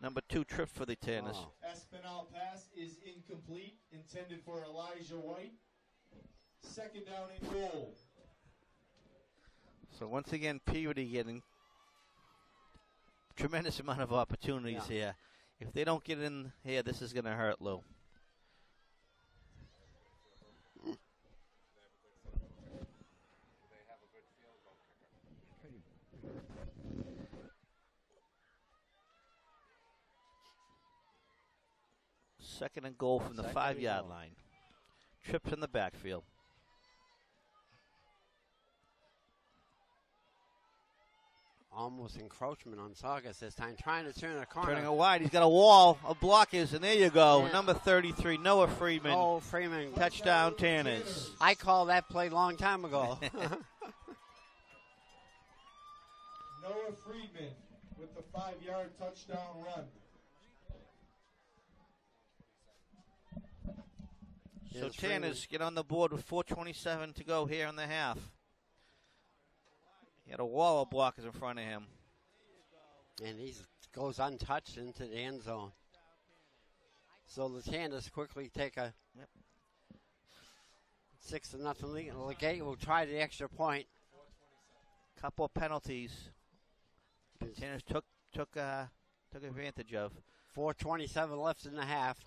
Number 2 tripped for the Tanners. Oh. Espinal pass is incomplete, intended for Elijah White. 2nd down and goal. So once again, Peabody getting tremendous amount of opportunities Yeah. here. If they don't get in here, this is going to hurt Lou. Second and goal from the 5-yard line. Trips in the backfield. Almost encroachment on Saugus this time, trying to turn a corner. Turning it wide. He's got a wall of blockers, and there you go. Yeah. Number 33, Noah Friedman. Oh, Freeman. Touchdown, Tanners. I called that play a long time ago. Noah Friedman with the 5-yard touchdown run. So Tanners get on the board with 4:27 to go here in the half. He had a wall of blockers in front of him. And he goes untouched into the end zone. So the Tanners quickly take a 6-0 lead. And Legate will try the extra point. Couple of penalties. The Tanners took advantage of. 4:27 left in the half.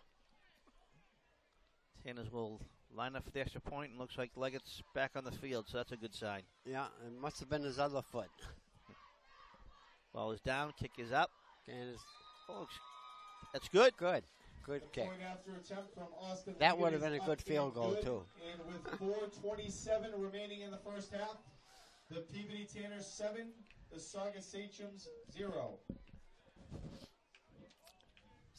Tanners will line up for the extra point, and looks like Leggett's back on the field, so that's a good sign. Yeah, it must have been his other foot. Ball is down, kick is up. And that's good. Good kick. Point after attempt from Austin. That would have been a good field goal, too. And with 4:27 remaining in the first half, the Peabody Tanners 7, the Saugus Sachems 0.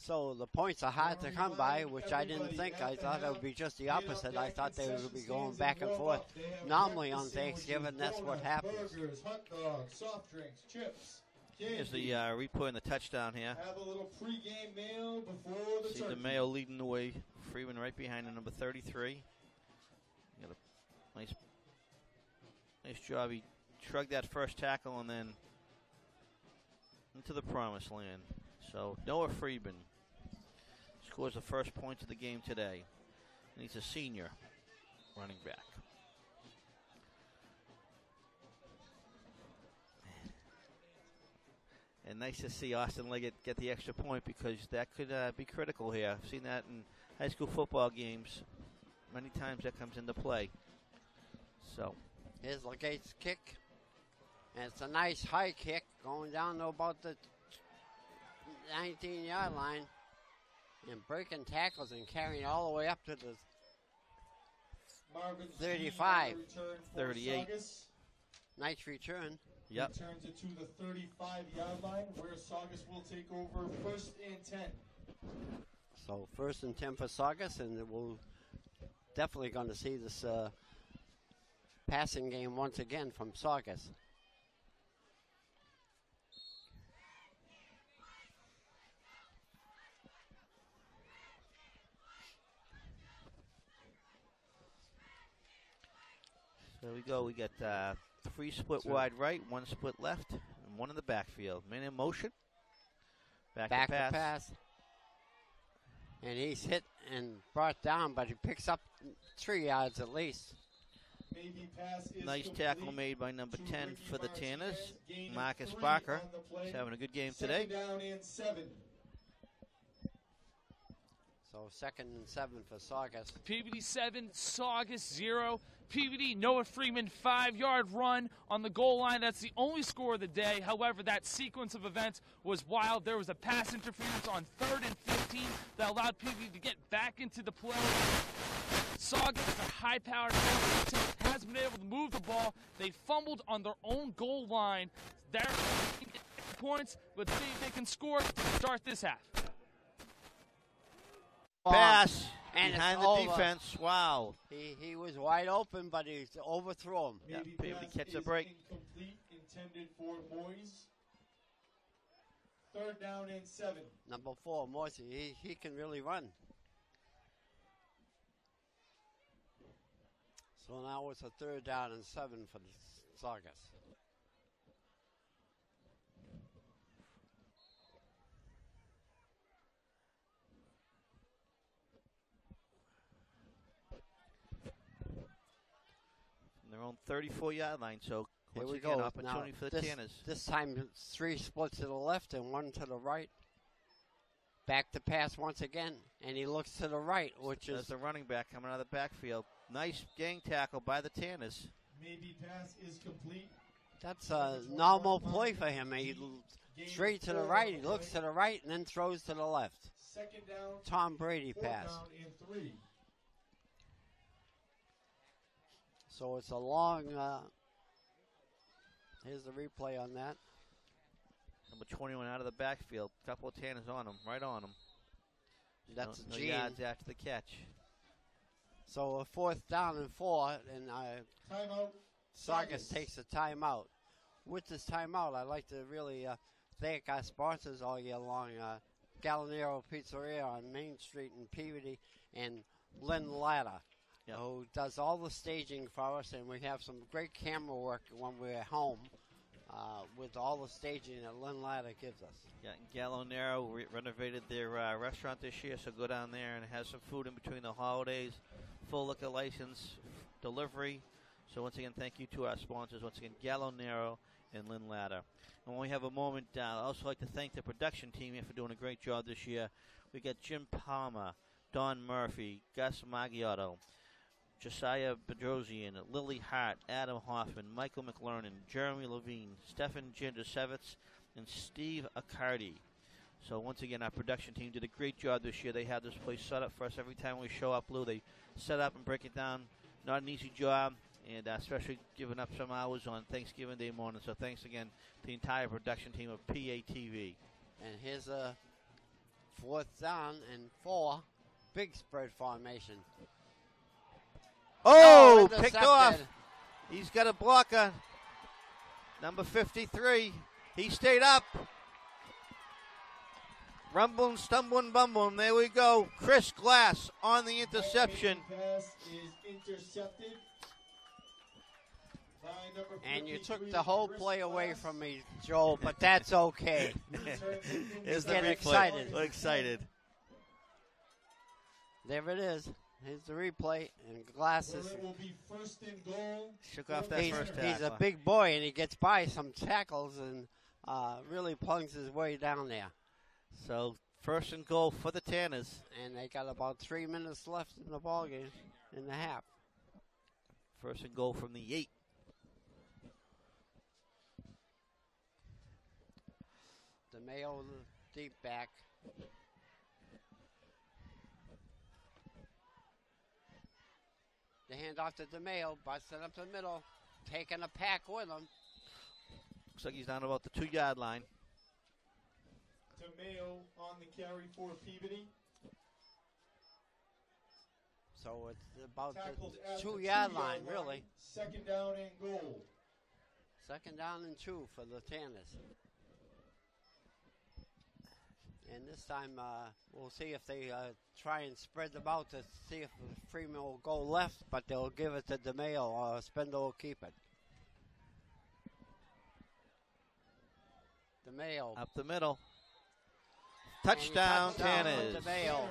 So the points are hard to come by, which I didn't think. I thought it would be just the opposite. I thought they would be going back and forth. Normally on Thanksgiving, that's what happens. Burgers, hot dogs, soft drinks, chips. Here's the replay and the touchdown here. Have a little pregame meal before the See turkey. DeMayo leading the way. Freeman right behind him, number 33. Got a nice job. He shrugged that first tackle and then into the promised land. So Noah Friedman scores the first points of the game today. And he's a senior running back. And nice to see Austin Leggett get the extra point, because that could be critical here. I've seen that in high school football games. Many times that comes into play. So here's Legate's kick. And it's a nice high kick going down to about the 19-yard line. And breaking tackles and carrying all the way up to the 35. 38. Nice return. Yep. Returns it to the 35-yard line, where Saugus will take over 1st and 10. So 1st and 10 for Saugus, and we're definitely going to see this passing game once again from Saugus. There we go. We got 3 split wide right, 1 split left, and 1 in the backfield. Man in motion. Back to pass. And he's hit and brought down, but he picks up 3 yards at least. Nice tackle made by number 10 for the Tanners, Marcus Barker. He's having a good game today. Down and 7. So 2nd and 7 for Saugus. Peabody 7, Saugus 0. Peabody, Noah Freeman, 5-yard run on the goal line. That's the only score of the day. However, that sequence of events was wild. There was a pass interference on 3rd and 15 that allowed Peabody to get back into the play. Saugus, a high-powered team, has been able to move the ball. They fumbled on their own goal line. They're getting points, but see if they can score to start this half. Pass and behind the over. defense. Wow. He was wide open, but he overthrew him. Yeah, Peabody catch a break. Incomplete, intended for Moyes. 3rd down and 7. Number 4, Morsi, he can really run. So now it's a 3rd down and 7 for the Saugus. Their own 34-yard line, so Here once we again, go. opportunity for the Tanners. This time it's 3 splits to the left and 1 to the right. Back to pass once again, and he looks to the right, which There's is the running back coming out of the backfield. Nice gang tackle by the Tanners. Maybe pass is complete. that's a normal play for him. He straight to the right, he looks to the right, and then throws to the left. Second down. Tom Brady Fourth pass. down and 3. So it's a long. Here's the replay on that. Number 21 out of the backfield. Couple of Tanners on him, right on him. That's no Gene. yards after the catch. So a 4th down and 4, and Timeout. Saugus takes a timeout. With this timeout, I'd like to really thank our sponsors all year long. Gallinero Pizzeria on Main Street in Peabody, and Lynn Latta, who does all the staging for us, and we have some great camera work when we're at home with all the staging that Lynn Latta gives us. Yeah, Gallinero renovated their restaurant this year, so go down there and have some food in between the holidays. Full liquor license, delivery. So once again, thank you to our sponsors. Once again, Gallinero and Lynn Latta. And when we have a moment, I'd also like to thank the production team here for doing a great job this year. We got Jim Palmer, Don Murphy, Gus Maggiotto, Josiah Bedrosian, Lily Hart, Adam Hoffman, Michael McLernan, Jeremy Levine, Stefan Gindersevitz, and Steve Accardi. So once again, our production team did a great job this year. They had this place set up for us every time we show up, Lou. They set up and break it down. Not an easy job, and especially giving up some hours on Thanksgiving Day morning. So thanks again to the entire production team of PATV. And here's a 4th down and 4, big spread formation. Oh, picked intercepted. off. He's got a blocker. Number 53. He stayed up. Rumbling, stumbling, bumbling. There we go. Chris Glass on the interception. Pass is intercepted. By number And you 53, took the whole Chris play away Glass. from me, Joel, but that's okay. Here's the Get replay. excited. We're excited. There it is. Here's the replay, and Glass Where is. it will be 1st and goal. Shook off that He's, first he's a tackle. big boy, and he gets by some tackles and really plunks his way down there. So 1st and goal for the Tanners. And they got about 3 minutes left in the ball game, in the half. 1st and goal from the 8. DeMayo deep back. The handoff to DeMayo, busting up the middle, taking a pack with him. Looks like he's down about the 2-yard line. DeMayo on the carry for Peabody. So it's about Tackled the at the 2-yard 2-yard line, really. 2nd down and goal. 2nd down and 2 for the Tanners. And this time we'll see if they try and spread them out to see if Freeman will go left, but they'll give it to DeMayo or Spindle will keep it. DeMayo. Up the middle. Touchdown, touchdown Tanners. for DeMayo.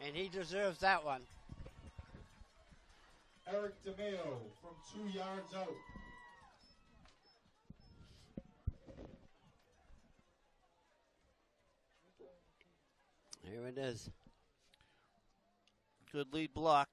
And he deserves that one. Eric DeMayo from 2 yards out. Here it is. Good lead block.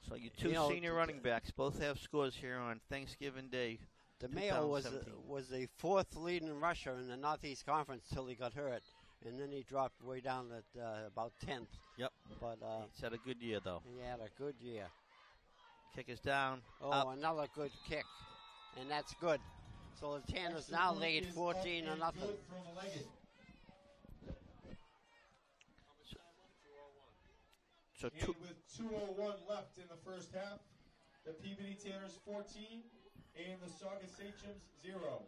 So you two senior running backs both have scores here on Thanksgiving Day. DeMayo was 2017. the 4th leading rusher in the Northeast Conference till he got hurt, and then he dropped way down at about 10th. Yep. But He's had a good year, though. he had a good year. Kick is down. Oh, Up. another good kick, and that's good. So the Tanners Extra now point lead is 14 up to nothing. and good from Leggett. So And with 2:01 left in the first half, the Peabody Tanners 14 and the Saugus Sachems 0.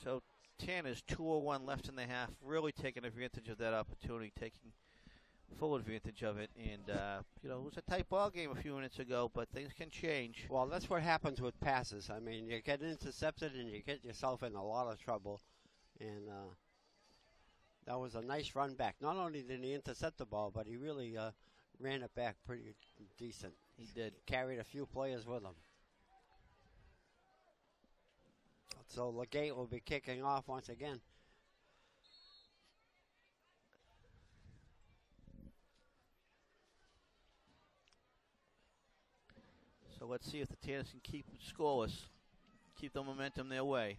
So Tanners 2:01 left in the half, really taking advantage of that opportunity, taking full advantage of it. And, it was a tight ball game a few minutes ago, but things can change. Well, that's what happens with passes. I mean, you get intercepted and you get yourself in a lot of trouble. And that was a nice run back. Not only did he intercept the ball, but he really ran it back pretty decent. He did. Carried a few players with him. So Legate will be kicking off once again. So let's see if the Tanners can keep it scoreless, keep the momentum their way.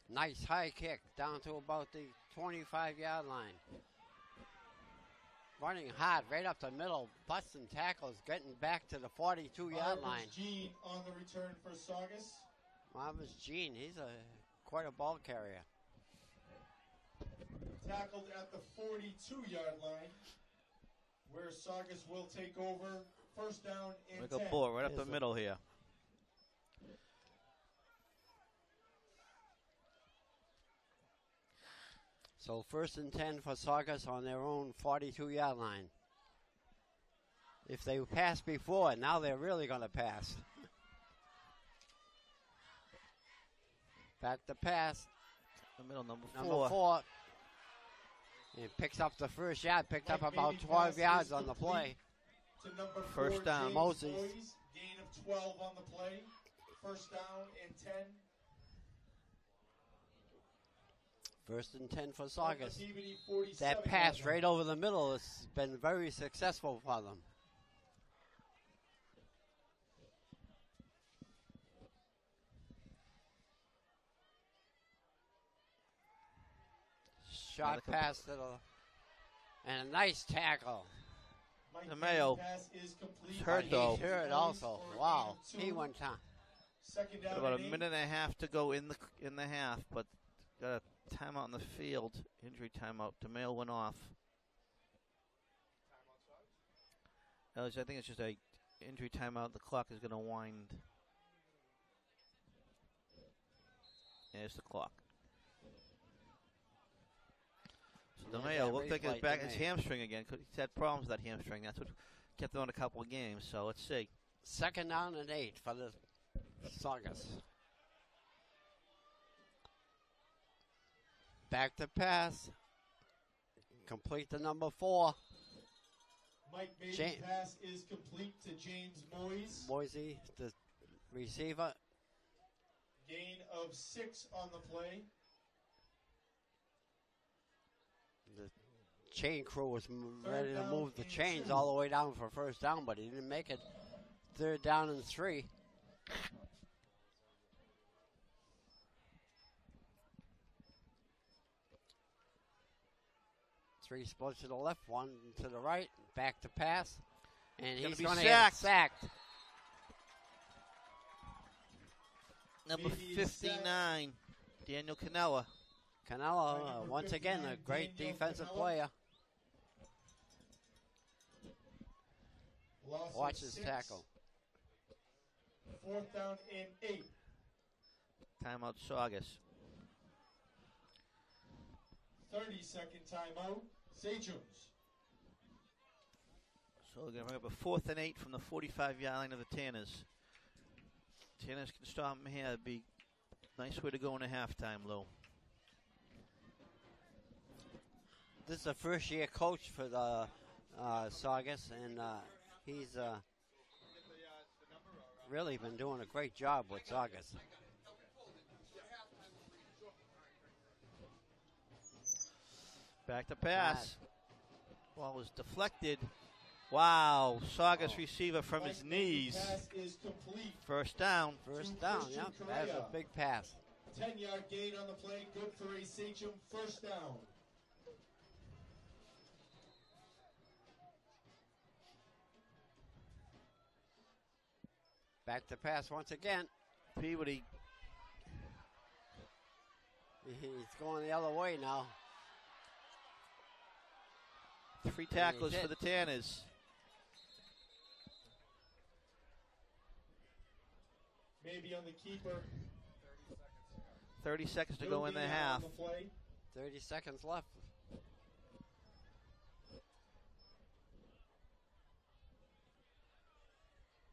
Nice high kick down to about the 25-yard line. Running hard right up the middle, busting tackles, getting back to the 42-yard line. Gene on the return for Saugus. Marvin's Gene, he's quite a ball carrier. Tackled at the 42-yard line, where Saugus will take over. First down and Like 10. a ball right up the middle here. So first and 10 for Saugus on their own 42-yard line. If they passed before, now they're really going to pass. Back to pass. The middle, number Number 4. He picks up the first yard, picked up about 12 yards on the play. To number 4, First down. James Moses. Boyes, gain of 12 on the play. First down and 10. First and 10 for On the Saugus. PVD 47 That pass yard line. right over the middle has been very successful for them. Shot pass to the, and a nice tackle. Mike The Mayo pass is complete. is hurt, But though. he's hurt also. Wow, he went down. Second down About a and 8. minute and a half to go in the half, but got a timeout in the field, injury timeout. DeMail went off. I think it's just a injury timeout. The clock is going to wind. There's the clock. So Yeah, DeMail that looked like his replay, back, his DeMail. hamstring again. He's had problems with that hamstring. That's what kept him on a couple of games. So let's see. Second down and 8 for the Saugus. Back to pass. Complete the number 4. Mike Baby's James. pass is complete to James Moyes. Boise, the receiver. Gain of 6 on the play. The chain crew was ready to down move the and chains 2. all the way down for first down, but he didn't make it. Third down and 3. Three splits to the left, one to the right, back to pass, and Gonna he's be going to get sacked. sacked. Number Maybe he's 59, Daniel Canella. Canelo, Number once again, a 59, great Daniel defensive Canella. player. Loss of Watch his 6. tackle. Fourth down and 8. Timeout Saugus. 30-second timeout. Sachems. So we're going to bring up a 4th and 8 from the 45-yard line of the Tanners. Tanners can stop them here. It'd be a nice way to go in a halftime, Lou. This is a first-year coach for the Saugus, and he's really been doing a great job with Saugus. Back to pass. Ball was deflected. Wow, Saugus receiver from his Mike Baby's knees. pass is complete. First down. First To down, Christian yep, that's a Correa. big pass. 10-yard gain on the play. Good for a Sachem. First down. Back to pass once again. Peabody. He's going the other way now. 3 tacklers hit. for the Tanners. Maybe on the keeper. 30 seconds to He'll go in be the out half. on the play. 30 seconds left.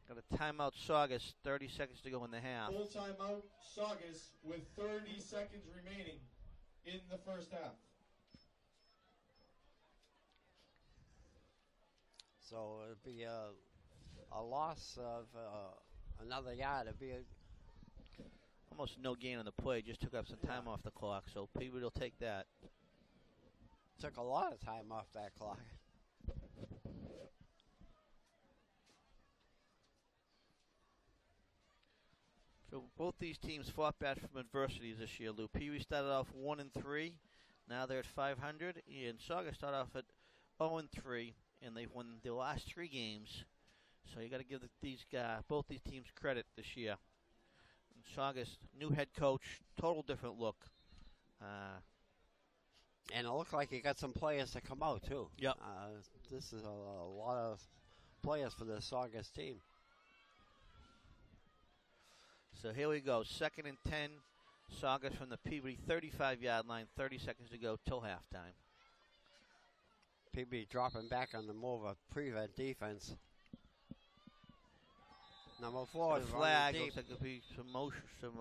Got a timeout Saugus. 30 seconds to go in the half. Full timeout. Saugus with 30 seconds remaining in the first half. So it'd be a loss of another yard. It'd be Almost no gain on the play. Just took up some time off the clock. So Peabody will take that. took a lot of time off that clock. So both these teams fought back from adversity this year, Lou. Pee Wee started off 1-3. Now they're at 500. And Saugus started off at 0-3, and they've won their last 3 games. So you got to give both these teams credit this year. And Saugus, new head coach, total different look. And it looked like he got some players to come out, too. Yep. This is a lot of players for the Saugus team. So here we go. 2nd and 10. Saugus from the Peabody 35-yard line. 30 seconds to go till halftime. Peabody dropping back on the more of a prevent defense. Number 4 is flag. running Looks deep. like it'll be some motion, some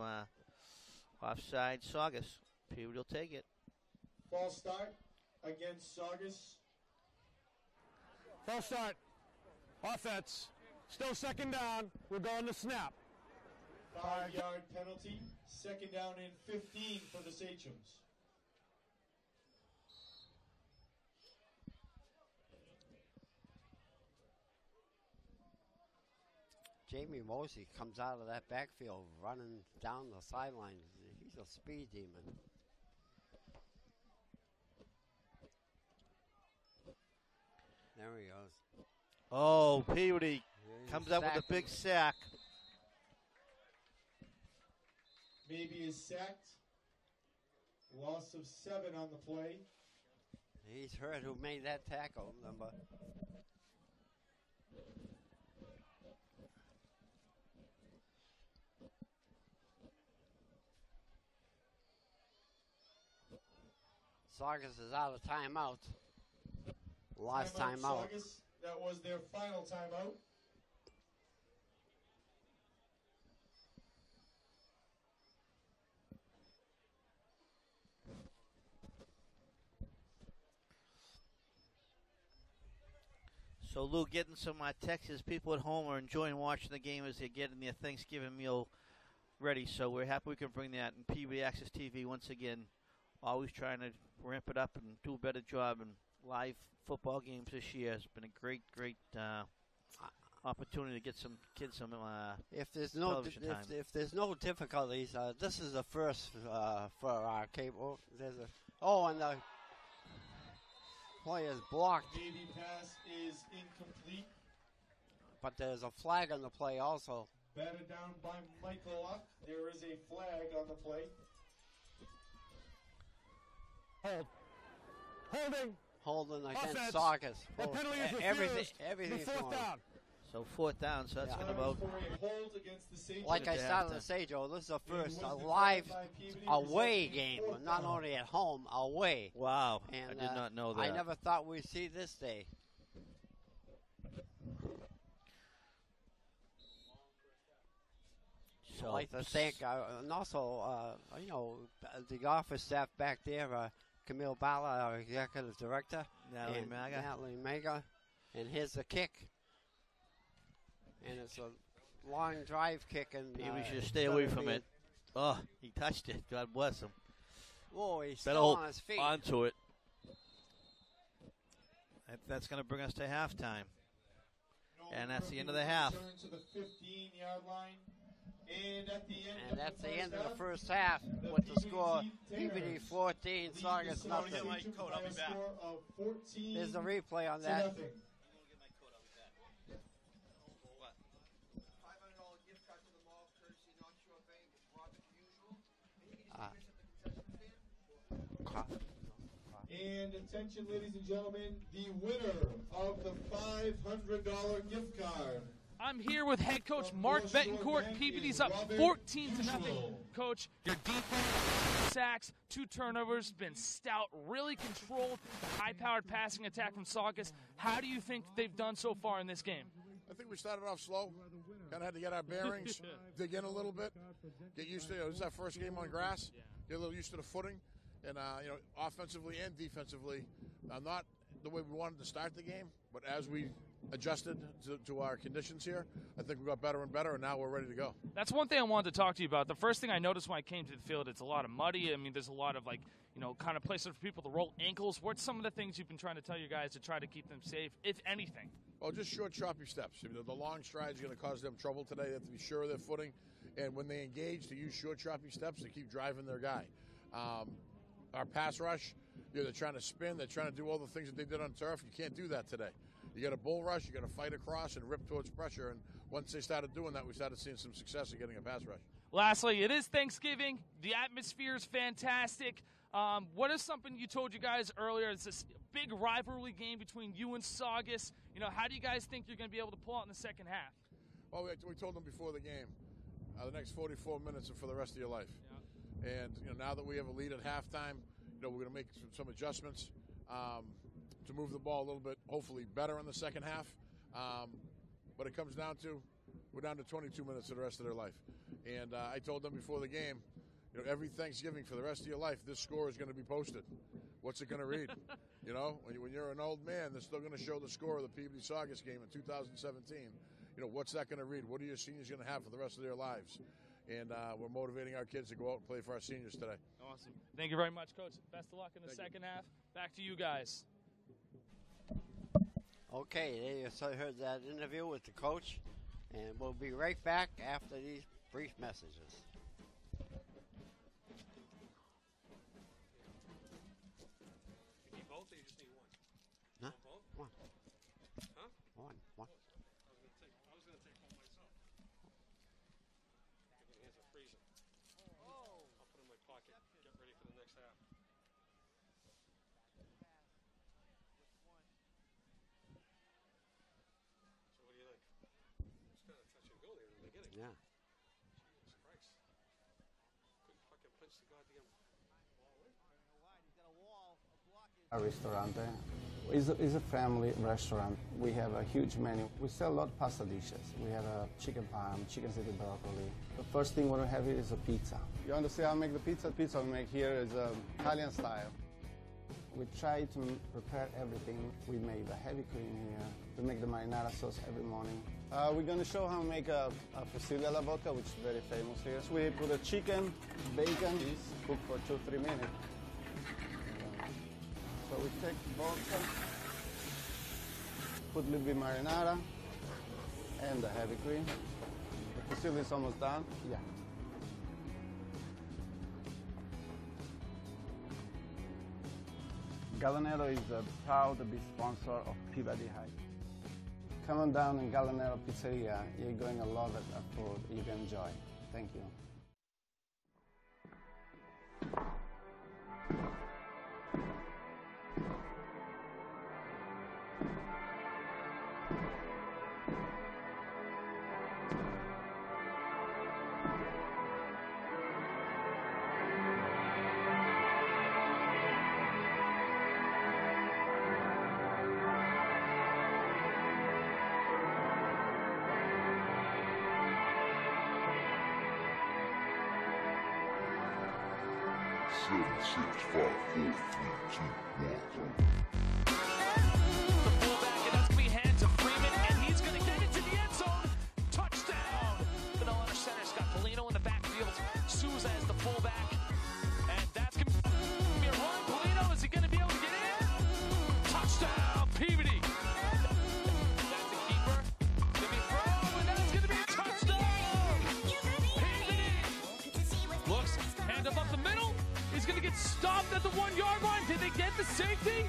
offside. Saugus. Peabody will take it. False start against Saugus. False start. Offense. Still 2nd down. We're going to snap. 5-yard penalty. 2nd down and 15 for the Sachems. Jamie Mosey comes out of that backfield running down the sideline. He's a speed demon. There he goes. Oh, Peabody He's comes up with a sacked big him. sack. Maybe is sacked. Loss of 7 on the play. He's hurt who made that tackle, number. Saugus is out of timeout. Last timeout. Saugus. That was their final timeout. So, Lou, getting some texts. People at home are enjoying watching the game as they're getting their Thanksgiving meal ready. So we're happy we can bring that. And PVMHS TV, once again, always trying to ramp it up and do a better job in live football games this year. It's been a great opportunity to get some kids some If there's no television time. if there's no difficulties, this is the first for our cable. There's and the play is blocked, Baby pass is incomplete. but there's a flag on the play also. Batted down by Michael Luck. There is a flag on the play. Holding. Holding against Offense. Saugus. The penalty is refused. Everything's Be 4th going. down. So 4th down, so that's Yeah. going to vote. For a hold against the Saints. Like I Good to started have to say, Joe, this is the It first was live declared by Peabody, away resulting in game, 4th not down. only at home, away. Wow, And I did not know that. I never thought we'd see this day. So, I'd like to thank, and also, the office staff back there, Camille Bala, our executive director, Natalie and Maga. Natalie Maga, and here's the kick. And it's a long drive kick. And Maybe we should it's stay gonna away from be- it. Oh, he touched it. God bless him. Whoa, he's Better still hold on his feet. onto it. That's going to bring us to halftime. And that's the end of the half. Return to the 15-yard line. And at the end And of that's the the end of the half, first half the with the PVD score Terrors PVD 14, lead the Saugus Saugus nothing. Sachems by a score of 14 There's the replay on to that. nothing. And attention, ladies and gentlemen, the winner of the $500 gift card. I'm here with head coach Mark Betancourt. Peabody's up 14 to nothing. Coach, your defense, sacks, 2 turnovers, been stout, really controlled the high-powered passing attack from Saugus. How do you think they've done so far in this game? I think we started off slow. Kind of had to get our bearings, dig in a little bit, get used to it. This is our first game on grass. Get a little used to the footing, and offensively and defensively, not the way we wanted to start the game, but as we adjusted to our conditions here, I think we got better and better, and now we're ready to go. That's one thing I wanted to talk to you about. The first thing I noticed when I came to the field, it's a lot of muddy. I mean, there's a lot of, kind of places for people to roll ankles. What's some of the things you've been trying to tell your guys to try to keep them safe, if anything? Well, just short, choppy steps. The long strides are going to cause them trouble today. They have to be sure of their footing and when they engage, to use short, choppy steps to keep driving their guy. Our pass rush, they're trying to spin, they're trying to do all the things that they did on turf. You can't do that today. You got a bull rush, you got to fight across and rip towards pressure, and once they started doing that, we started seeing some success in getting a pass rush. Lastly, it is Thanksgiving. The atmosphere is fantastic. What is something you told you guys earlier? It's this big rivalry game between you and Saugus. You know, how do you guys think you're going to be able to pull out in the second half? Well, we told them before the game, the next 44 minutes are for the rest of your life. Yeah. And now that we have a lead at halftime, we're going to make some adjustments to move the ball a little bit, hopefully better in the second half. But it comes down to, we're down to 22 minutes for the rest of their life. And I told them before the game, every Thanksgiving for the rest of your life, this score is going to be posted. What's it going to read? When you're an old man, they're still going to show the score of the Peabody Saugus game in 2017. What's that going to read? What are your seniors going to have for the rest of their lives? And we're motivating our kids to go out and play for our seniors today. Awesome. Thank you very much, Coach. Best of luck in the second half. Back to you guys. Okay, there you heard that interview with the coach, and we'll be right back after these brief messages. You need both, or you just need one? Huh? Both? One. Huh? One. I was gonna take one myself. My hands are freezing. I'll put them in my pocket. Get ready for the next half. So what do you think? It's kind of touch and go there in the beginning. Yeah. Jesus Christ. Couldn't fucking punch the goddamn ball in. A restaurante is a family restaurant. We have a huge menu. We sell a lot of pasta dishes. We have a chicken parm, chicken city broccoli. The first thing we're have here is a pizza. You want to see how I make the pizza? The pizza we make here is Italian style. We try to prepare everything. We make the heavy cream here. We make the marinara sauce every morning. We're going to show how to make a fusilli alla vodka, which is very famous here. So we put a chicken, bacon, cook for 2-3 minutes. So we take vodka, put a little bit marinara, and the heavy cream. The fusilli is almost done. Yeah. Gallinero is proud to be sponsor of Peabody High. Come on down in Gallinero Pizzeria. You're going to love it, food you can enjoy. Thank you. Stopped at the 1 yard line. Did they get the safety?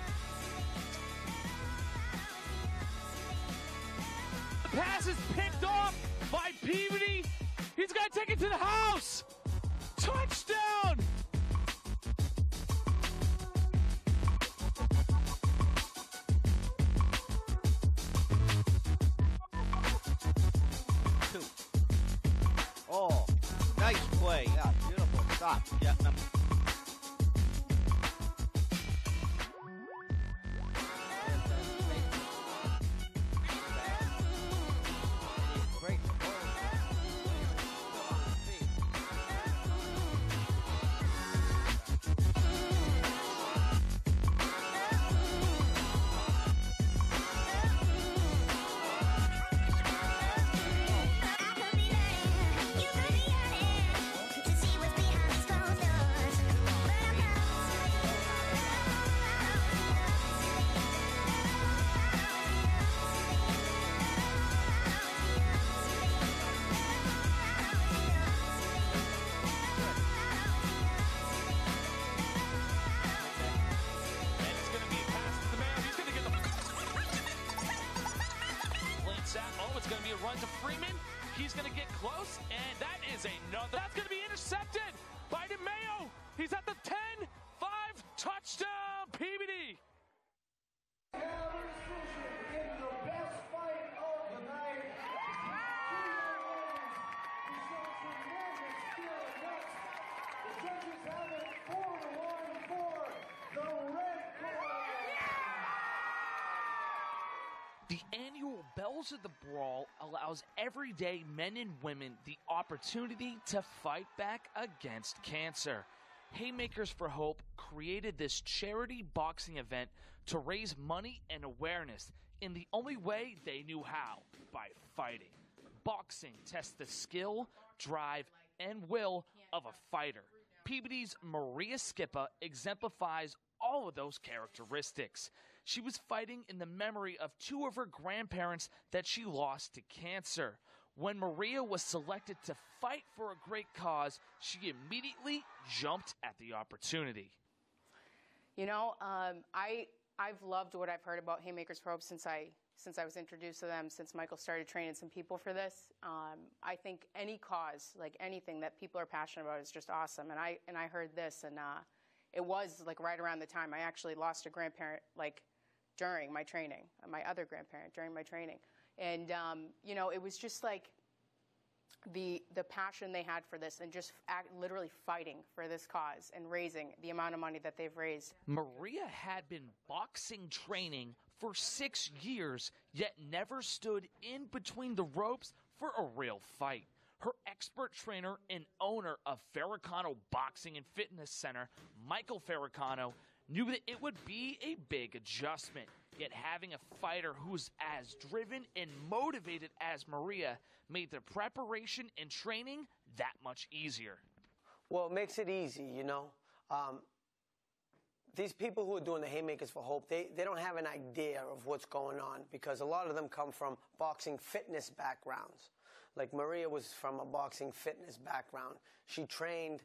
The pass is picked off by Peabody. He's got to take it to the house. Touchdown! Oh, nice play. Yeah, beautiful stop. Yeah, number. he's going to get close, and that is another. That's going to be intercepted by DeMeo. He's at the 10, 5, touchdown, PBD. The annual Bells of the Brawl allows everyday men and women the opportunity to fight back against cancer. Haymakers for Hope created this charity boxing event to raise money and awareness in the only way they knew how, by fighting. Boxing tests the skill, drive, and will of a fighter. PBD's Maria Skippa exemplifies all of those characteristics. She was fighting in the memory of two of her grandparents that she lost to cancer. When Maria was selected to fight for a great cause, she immediately jumped at the opportunity. You know, I've loved what I've heard about Haymakers for Hope since I was introduced to them, since Michael started training some people for this. I think any cause, like anything that people are passionate about, is just awesome. And I heard this, and it was like right around the time I actually lost a grandparent, like during my training, my other grandparent during my training. And, you know, it was just like the passion they had for this, and just literally fighting for this cause and raising the amount of money that they've raised. Maria had been boxing training for 6 years, yet never stood in between the ropes for a real fight. Her expert trainer and owner of Farrakano Boxing and Fitness Center, Michael Farrakano, knew that it would be a big adjustment. Yet having a fighter who's as driven and motivated as Maria made the preparation and training that much easier. Well, it makes it easy, you know. These people who are doing the Haymakers for Hope, they don't have an idea of what's going on, because a lot of them come from boxing fitness backgrounds. Like Maria was from a boxing fitness background. She trained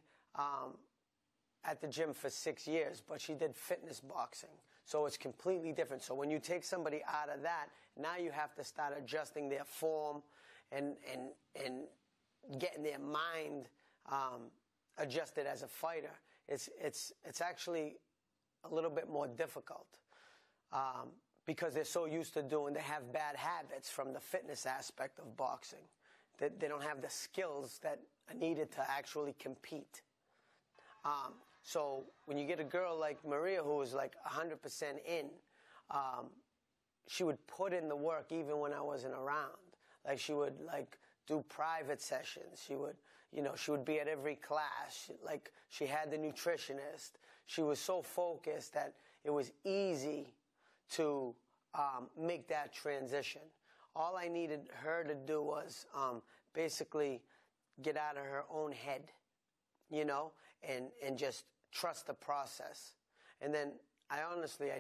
at the gym for 6 years, but she did fitness boxing. So it's completely different. So when you take somebody out of that, now you have to start adjusting their form and getting their mind adjusted as a fighter. It's actually a little bit more difficult because they're so used to they have bad habits from the fitness aspect of boxing. They don't have the skills that are needed to actually compete. So when you get a girl like Maria who was like 100% in, she would put in the work even when I wasn't around. Like she would like do private sessions. She would, you know, she would be at every class. Like she had the nutritionist. She was so focused that it was easy to make that transition. All I needed her to do was basically get out of her own head, you know, and just trust the process. And then I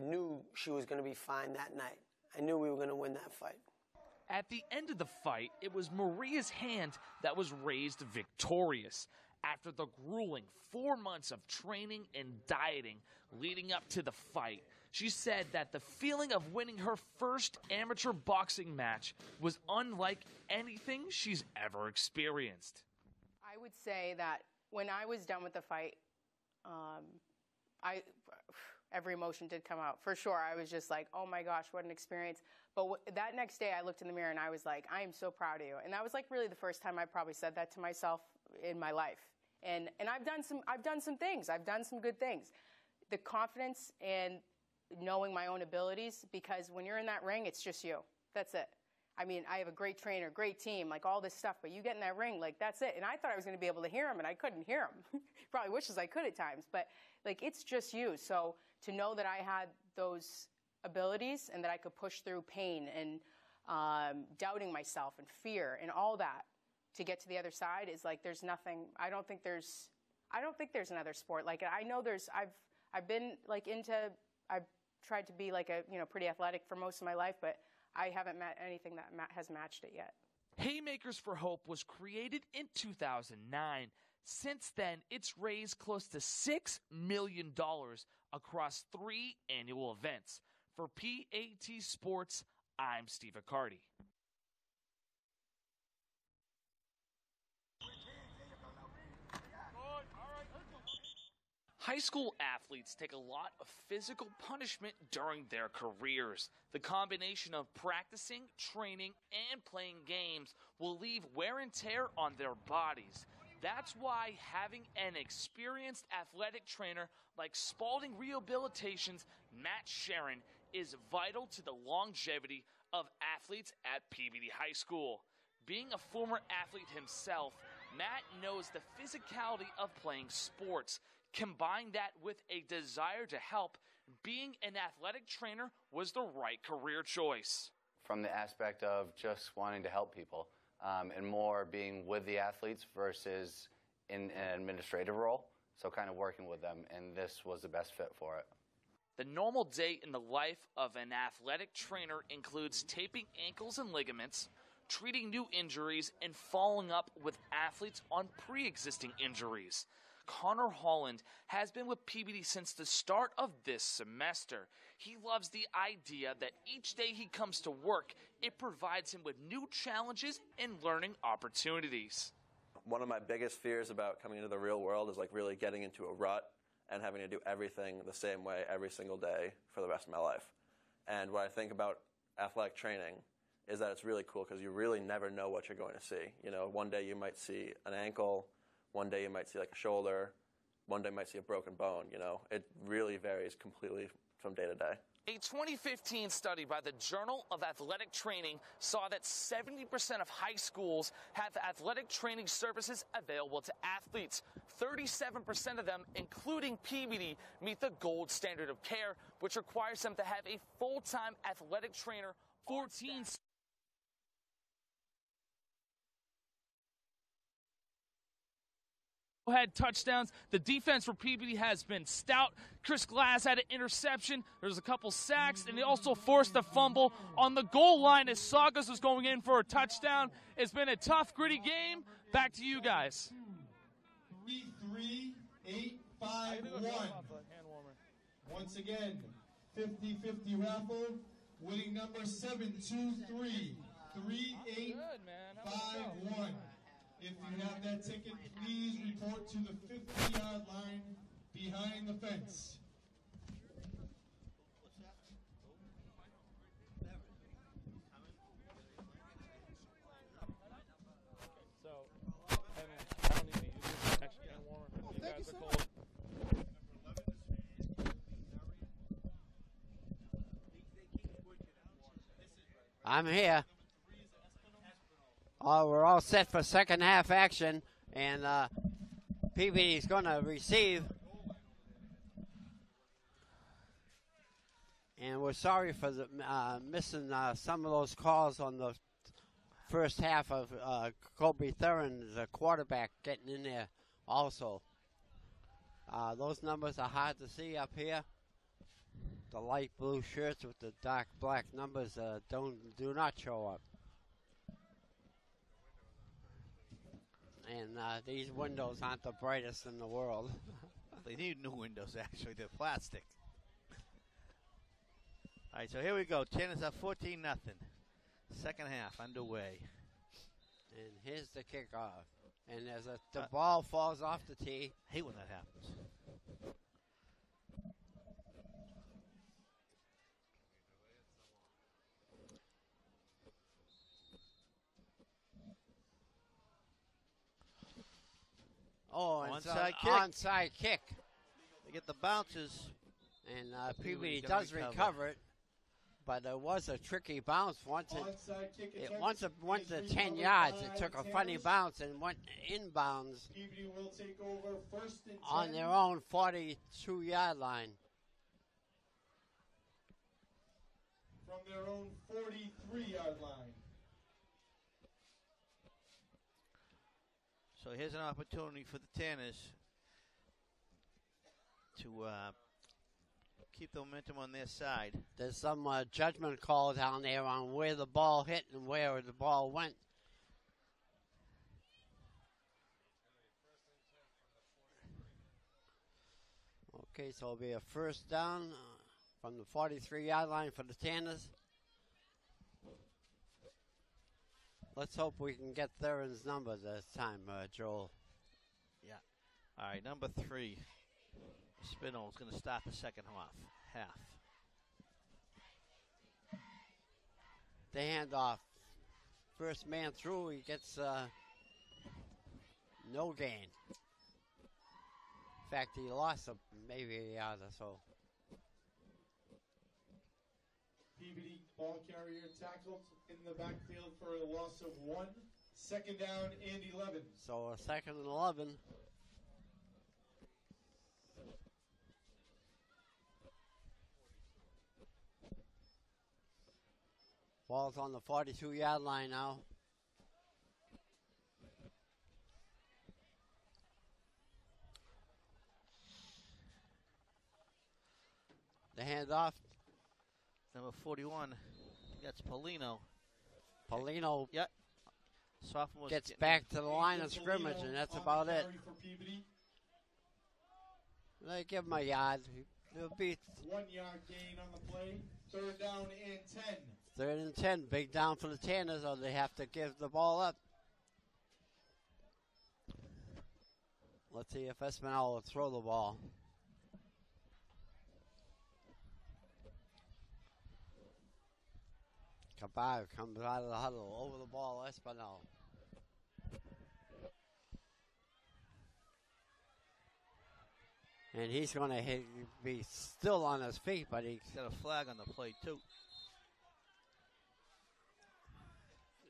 knew she was going to be fine that night. I knew we were going to win that fight. At the end of the fight, it was Maria's hand that was raised victorious. After the grueling 4 months of training and dieting leading up to the fight, she said that the feeling of winning her first amateur boxing match was unlike anything she's ever experienced. I would say that when I was done with the fight, every emotion did come out. For sure, I was just like, oh my gosh, what an experience. But that next day, I looked in the mirror and I was like, I am so proud of you. And that was like really the first time I probably said that to myself in my life. And I've done some things. I've done some good things. The confidence and knowing my own abilities, because when you're in that ring, it's just you. That's it. I mean, I have a great trainer, great team, like all this stuff, but you get in that ring, like that's it. And I thought I was going to be able to hear him, and I couldn't hear him. Probably wishes I could at times, but like it's just you. So to know that I had those abilities and that I could push through pain and doubting myself and fear and all that to get to the other side is like there's nothing. I don't think there's another sport like it. I know I've been like I've tried to be like a pretty athletic for most of my life, but I haven't met anything that has matched it yet. Haymakers for Hope was created in 2009. Since then, it's raised close to $6 million across 3 annual events. For PAT Sports, I'm Steve Accardi. High school athletes take a lot of physical punishment during their careers. The combination of practicing, training, and playing games will leave wear and tear on their bodies. That's why having an experienced athletic trainer like Spalding Rehabilitation's Matt Sharon is vital to the longevity of athletes at PVD High School. Being a former athlete himself, Matt knows the physicality of playing sports. Combine that with a desire to help, being an athletic trainer was the right career choice. From the aspect of just wanting to help people and more being with the athletes versus in an administrative role, so kind of working with them, and this was the best fit for it. The normal day in the life of an athletic trainer includes taping ankles and ligaments, treating new injuries, and following up with athletes on pre-existing injuries. Connor Holland has been with PVD since the start of this semester. He loves the idea that each day he comes to work, it provides him with new challenges and learning opportunities. One of my biggest fears about coming into the real world is like really getting into a rut and having to do everything the same way every single day for the rest of my life. And what I think about athletic training is that it's really cool because you really never know what you're going to see. You know, one day you might see an ankle, one day you might see like a shoulder, one day you might see a broken bone, you know. It really varies completely from day to day. A 2015 study by the Journal of Athletic Training saw that 70% of high schools have athletic training services available to athletes. 37% of them, including PVD, meet the gold standard of care, which requires them to have a full-time athletic trainer. 14 had touchdowns. The defense for PVD has been stout. Chris Glass had an interception. There's a couple sacks, and they also forced a fumble on the goal line as Saugus was going in for a touchdown. It's been a tough, gritty game. Back to you guys. 3-3-8-5-1. Once again, 50-50 raffle, winning number 723 3851. If you have that ticket, please report to the 50-yard line behind the fence. I'm here. We're all set for second half action, and PVD is going to receive. And we're sorry for the missing some of those calls on the first half of Kobe Thurin, the quarterback, getting in there also. Those numbers are hard to see up here. The light blue shirts with the dark black numbers do not show up. And these windows aren't the brightest in the world. They need new windows, actually. They're plastic. All right, so here we go. Tennis up 14-0. Second half underway. And here's the kickoff. And the ball falls off the tee. I hate when that happens. Oh, and onside it's kick. Onside kick. They get the bounces. And PVD does recover it. But it was a tricky bounce. Once it went to 10 yards, it took a funny bounce and went inbounds PVD will take over first and 10 on their own 42-yard line. From their own 43-yard line. So here's an opportunity for the Tanners to keep the momentum on their side. There's some judgment call down there on where the ball hit and where the ball went. Okay, so it'll be a first down from the 43-yard line for the Tanners. Let's hope we can get Thurin's number this time, Joel. Yeah. All right, number 3. Spinall is going to start the second half. The handoff. First man through, he gets no gain. In fact, he lost maybe a yard or so. Peabody ball carrier tackled in the backfield for a loss of 1. Second down and 11. So a 2nd and 11. Ball's on the 42-yard line now. The handoff. Number 41. That's Polino. Polino Yep. Sophomore gets back to the line of scrimmage, and that's about it. They give him a yard. It'll be 1 yard gain on the play. Third down and 10. 3rd and 10. Big down for the Tanners, or they have to give the ball up. Let's see if Espinal will throw the ball. Caballo comes out of the huddle. Over the ball, Espinal. And he's going to be still on his feet, but he's got a flag on the play, too.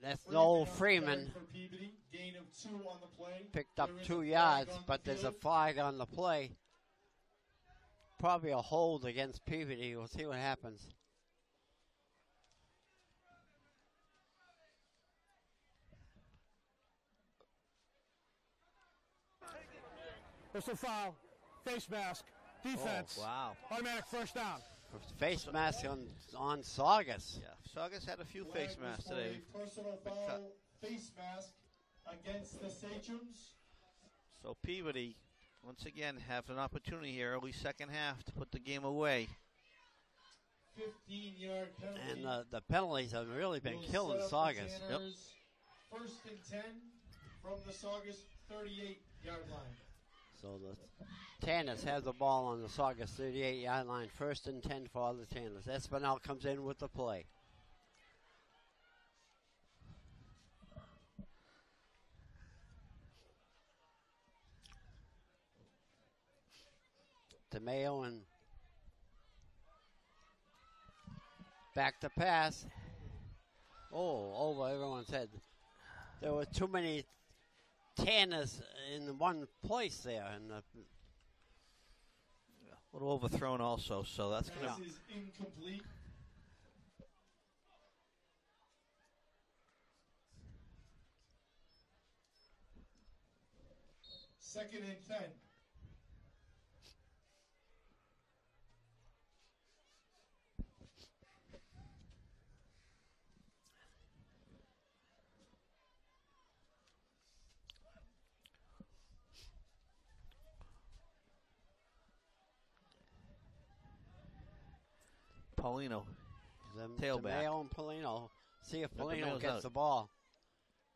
That's Noel Freeman. Gain of 2 on the play. Picked up 2 yards, but there's a flag on the play. Probably a hold against Peabody. We'll see what happens. It's a foul. Face mask. Defense. Oh, wow. Automatic first down. Face mask on Saugus. Yeah, Saugus had a few face masks today. Personal foul, face mask against the Sachems. So Peabody, once again, have an opportunity here, early second half, to put the game away. 15-yard penalty. And the penalties have really been killing Saugus. Yep. First and 10 from the Saugus 38-yard line. So the Tanners have the ball on the Saugus 38-yard line. 1st and 10 for the Tanners. Espinal comes in with the play. DeMayo and back to pass. Oh, over everyone's head. There were too many Tanners in one place there. And a little overthrown also, so that's going to... This is incomplete. Second and 10. Paulino, tailback. DeMayo and Paulino. See if Paulino gets out. the ball.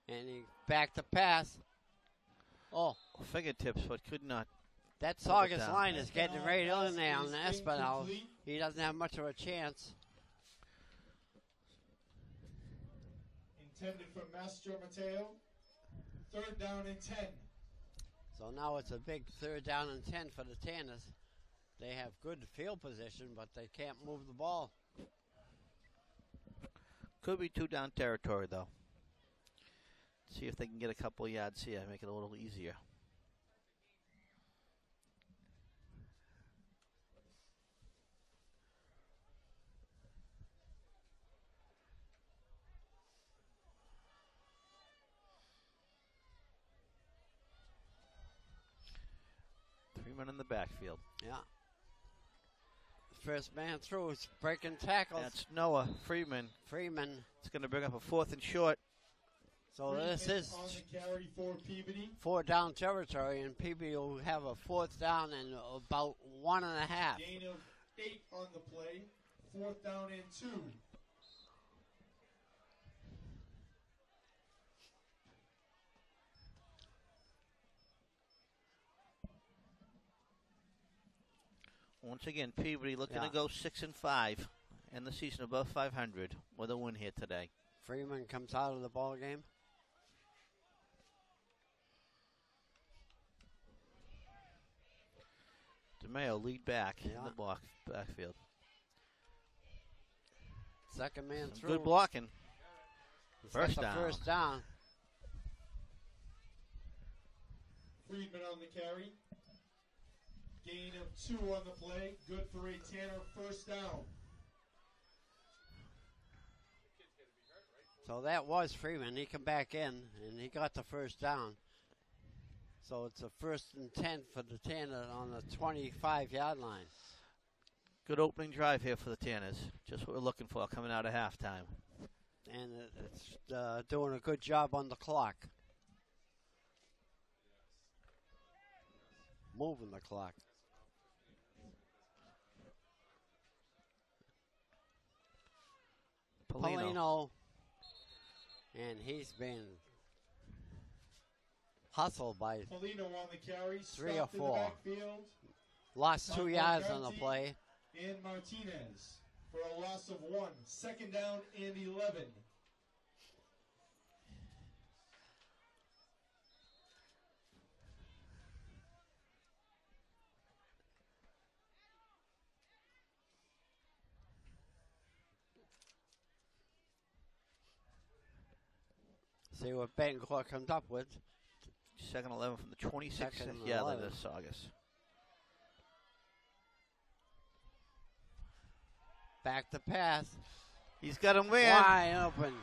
And he back to pass. Oh. Fingertips, but could not. That Saugus line is getting right in there on Espinal. He doesn't have much of a chance. Intended for Mastro Mateo. 3rd down and 10. So now it's a big 3rd down and 10 for the Tanners. They have good field position, but they can't move the ball. Could be 2 down territory, though. See if they can get a couple of yards here, make it a little easier. Three men in the backfield. Yeah. First man through is breaking tackles. That's Noah Freeman. It's going to bring up a 4th and short. So this is on the carry for Peabody. 4 down territory, and Peabody will have a 4th down and about 1.5. Gain of 8 on the play. 4th down and 2. Once again, Peabody looking Yeah. to go 6-5, and the season above 500 with a win here today. Freeman comes out of the ball game. DeMayo lead back in Yeah. the backfield. Second man Some through. good blocking. He's First got the down. first down. Friedman on the carry. Gain of 2 on the play. Good for a Tanner first down. So that was Freeman. He come back in, and he got the first down. So it's a 1st and 10 for the Tanner on the 25-yard line. Good opening drive here for the Tanners. Just what we're looking for coming out of halftime. And it's doing a good job on the clock. Moving the clock. Polino. And he's been hustled by Polino on the carry. 3 or stopped in the 4. backfield. Lost 2 Michael yards on the Conti play. And Martinez for a loss of 1. Second down and 11. See what Betancourt comes up with. 2nd 11 from the 26th. Second and Yeah, 11. that is Saugus. Back to pass. He's got him in. Wide open.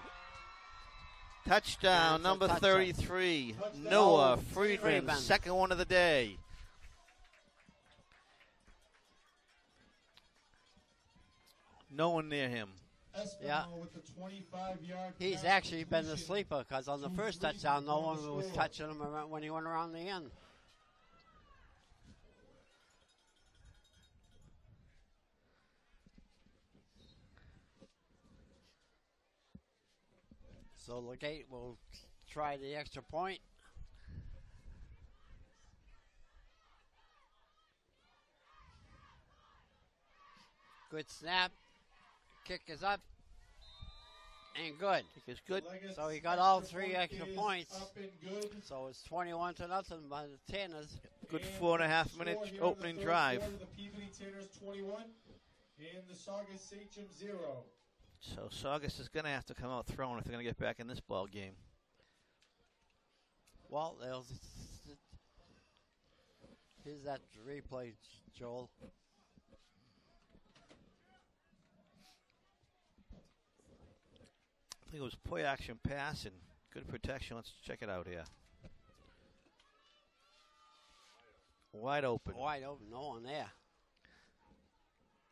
Touchdown, And it's a number touchdown. 33, Touchdown. Noah Friedman, Friedman. second one of the day. No one near him. Espinal Yeah. with the 25-yard He's pass actually been the completion. sleeper because on the to first Friedman touchdown, no on the one was score. touching him when he went around the end. So Legate will try the extra point. Good snap. Kick is up. And good. Kick is good. Leggett's So he got all extra 3 point extra is points. Up and good. So it's 21-0 by the Tanners. Good And 4.5 score minute here in the opening third drive. quarter, The Peabody Tanners 21 and the Saugus Sachem 0. So Saugus is going to have to come out throwing if they're going to get back in this ball game. Well, here's that replay, Joel. I think it was play action pass and good protection. Let's check it out here. Wide open. Wide open, no one there.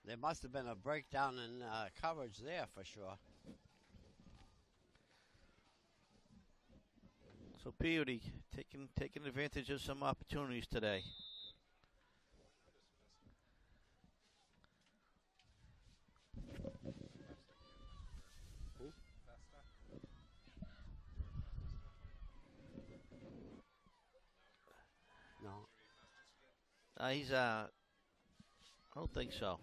There must have been a breakdown in coverage there for sure. So Peabody taking advantage of some opportunities today. No. He's I don't think so.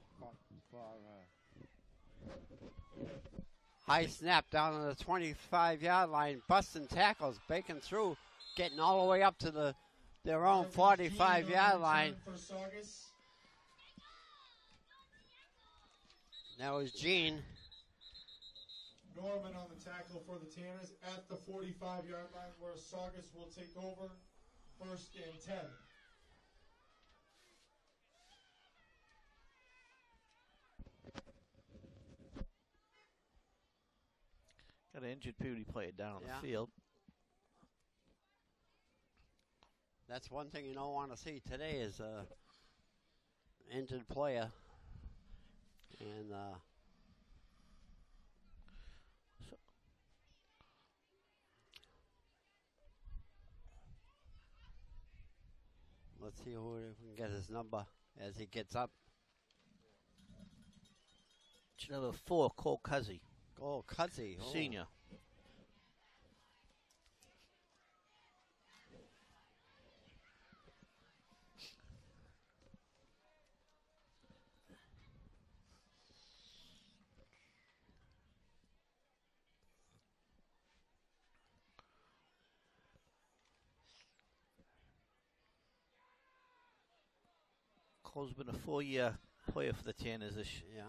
High snap down on the 25-yard line, busting tackles, breaking through, getting all the way up to their own 45-yard line. For Saugus. That was Gene. Norman on the tackle for the Tanners at the 45-yard line where Saugus will take over. 1st and 10. Got an injured Peabody player down on Yeah. the field. That's one thing you don't want to see today is a injured player. And let's see who can get his number as he gets up. Number 4, Cole Cuzzy, Oh, Cuzzy. Oh. senior. Taco's been a 4-year player for the Tanners this year. Yeah.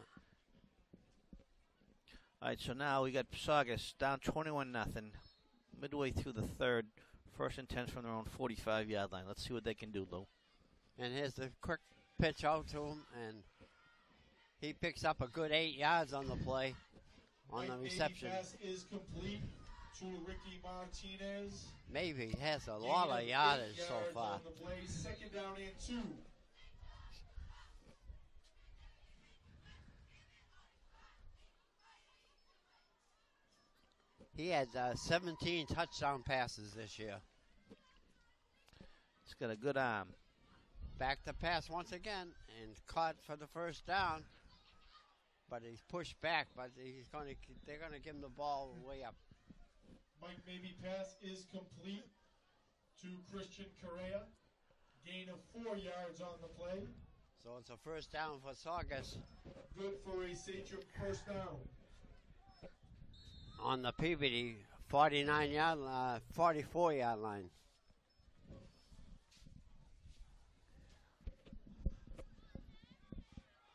All right, so now we got Saugus down 21-0, midway through the third. First and 10 from their own 45-yard line. Let's see what they can do, Lou. And here's the quick pitch out to him, and he picks up a good 8 yards on the play, on the reception. Pass is complete to Ricky Martinez. Maybe he has a lot of yardage so far. On the play, 2nd down and 2. He had 17 touchdown passes this year. He's got a good arm. Back to pass once again and caught for the first down. But he's pushed back, but they're going to give him the ball way up. Mike Maybe pass is complete to Christian Correa. Gain of 4 yards on the play. So it's a first down for Saugus. Good for a Satchel first down. On the PVD 44-yard line.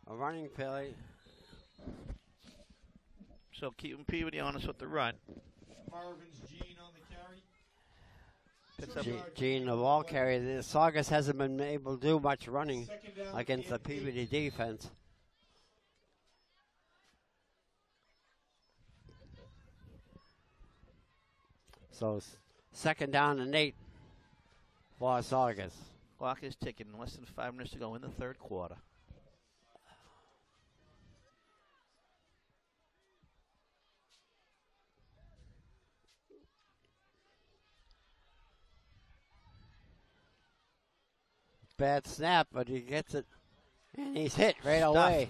A running play. So keeping Peabody honest with the run. Marvin's Gene on the carry. Gene, the ball carrier. The Saugus hasn't been able to do much running against the Peabody defense. So 2nd down and 8 for Saugus. Clock is ticking. Less than 5 minutes to go in the third quarter. Bad snap, but he gets it, and he's hit right away.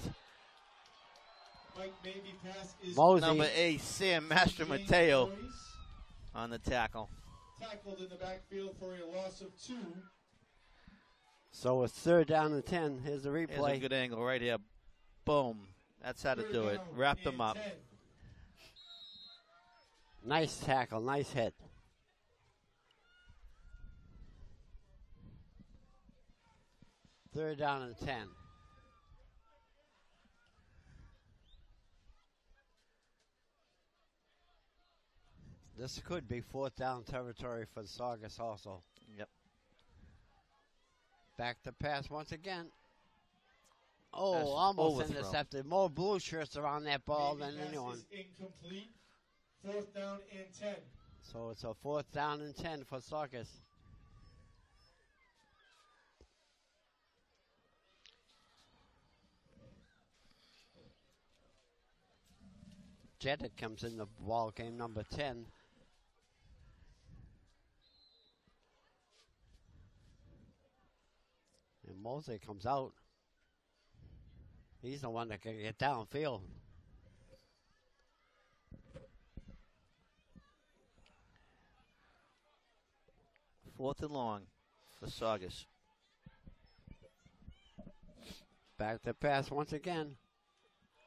Mike Maybe pass is Mosey. Number 8, Sam Master Mateo on the tackle. Tackled in the backfield for a loss of 2. So it's 3rd down and 10. Here's the replay. Here's a good angle right here. Boom. That's how to do it. Wrap them up. 10. Nice tackle, nice hit. Third down and 10. This could be 4th down territory for the Saugus also. Yep. Back to pass once again. Oh, That's almost overthrow. intercepted. More blue shirts are on that ball than Pass anyone. is incomplete. 4th down and 10. So it's a 4th down and 10 for Saugus. Jeddick comes in the ball game, number 10. And Mosey comes out. He's the one that can get downfield. Fourth and long for Saugus. Back to pass once again.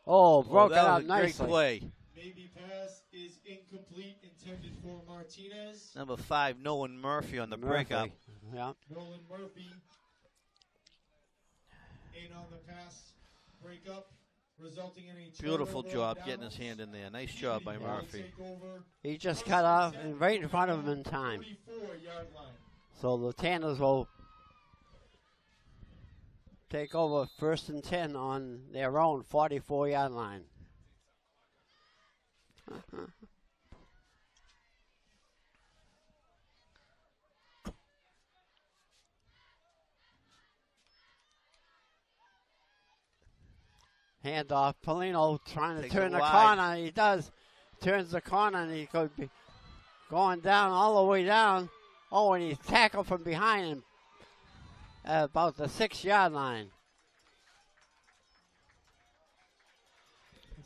Oh, broke it that up was a nicely. great play. Maybe pass is incomplete, intended for Martinez. Number 5, Nolan Murphy on the breakup. Yeah. Nolan Murphy in on the pass breakup, resulting in a Beautiful turnover job of getting his downs. hand in there. Nice job by Murphy. Take over He just cut off and right in front of him in time. 44-yard line. So the Tanners will take over 1st and 10 on their own 44-yard line. Handoff. Polino trying to Takes turn it the wide. corner. He does. Turns the corner, and he could be going down all the way down. Oh, and he's tackled from behind him at about the 6-yard line.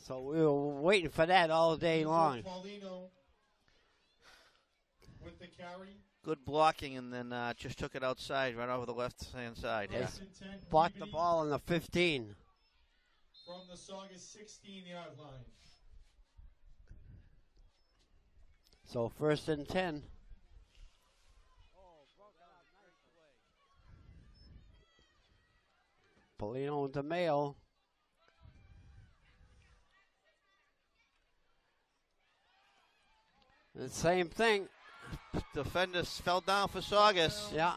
So we were waiting for that all day long. Paulino with the carry. Good blocking, and then just took it outside right over the left-hand side. Yeah. First and 10, Bought the PBD ball in the 15. from the Saugus 16-yard line. So 1st and 10. Polino and DeMeo. The same thing. Defenders fell down for Saugus. Yeah.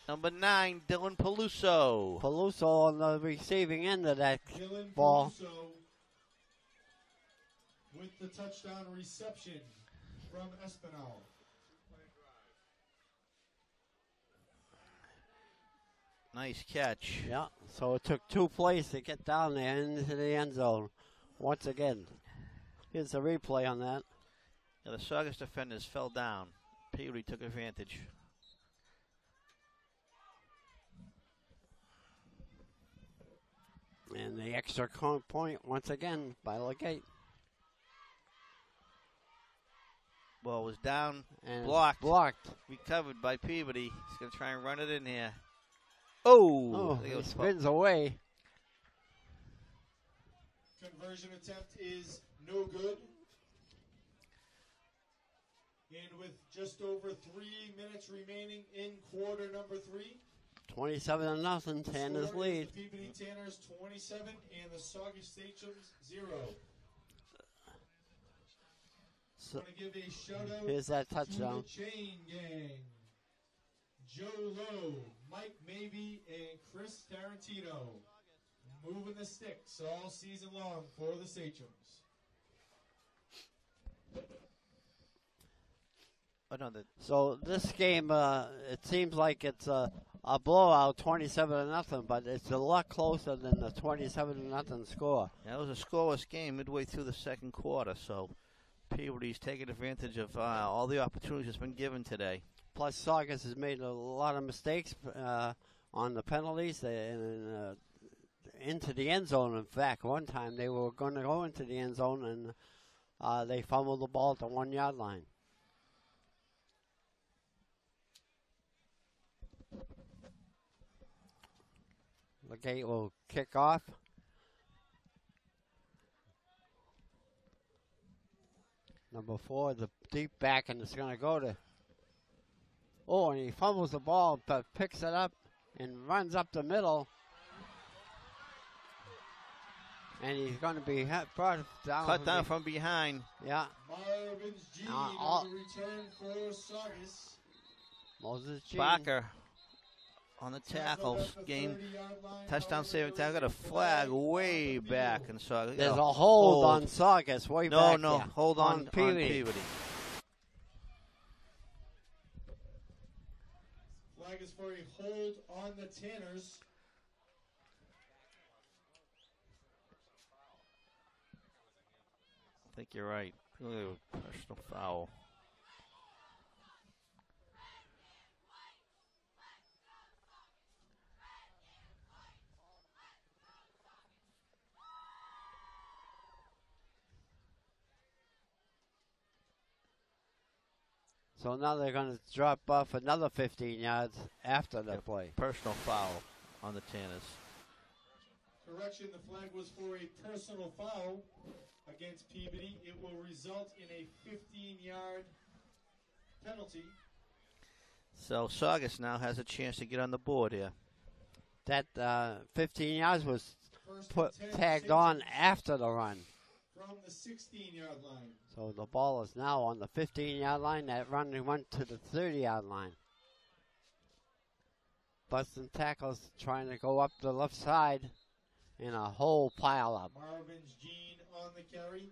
Number 9, Dylan Peluso. Peluso on the receiving end of that Dylan ball. Peluso with the touchdown reception from Espinal. Nice catch. Yeah, so it took 2 plays to get down there into the end zone. Once again, here's a replay on that. Yeah, the Saugus defenders fell down. Peabody took advantage. And the extra point once again by Legate. Ball was down, And blocked. Blocked. Recovered by Peabody. He's going to try and run it in here. Oh, He spins away. Conversion attempt is no good. And with just over 3 minutes remaining in quarter number 3. 27-0, Tanner's score lead. is the Peabody Tanners 27 and the Saugus Sachems 0. So, Want to give a shout out here's that touchdown. to the Chain Gang. Joe Lowe, Mike Mabey, and Chris Tarantino moving the sticks all season long for the Sachems. So this game, it seems like it's a blowout, 27-0, but it's a lot closer than the 27-0 score. That was a scoreless game midway through the second quarter, so Peabody's taking advantage of all the opportunities that's been given today. Plus, Saugus has made a lot of mistakes on the penalties and into the end zone. In fact, one time they were going to go into the end zone and they fumbled the ball at the 1 yard line. Legate will kick off. Number 4, the deep back, and it's going to go to. Oh, and he fumbles the ball, but picks it up and runs up the middle. And he's going to be brought down. Cut down from behind. Yeah. Marvin's G on the return for Saugus. Moses G. Barker on the tackles. Game touchdown saving tackle. Got a flag way back in Saugus. There's a hold on Saugus way back No, there. hold on Peabody. Flag is for a hold on the Tanners. I think you're right. Personal foul. So now they're going to drop off another 15 yards after the play. Personal foul on the Tanners. Correction, the flag was for a personal foul against Peabody. It will result in a 15-yard penalty. So Saugus now has a chance to get on the board here. That 15 yards was tagged on after the run. From the 16-yard line. So the ball is now on the 15-yard line. That run went to the 30-yard line. Busting tackles trying to go up the left side in a whole pile up. Marvin's Gene on the carry.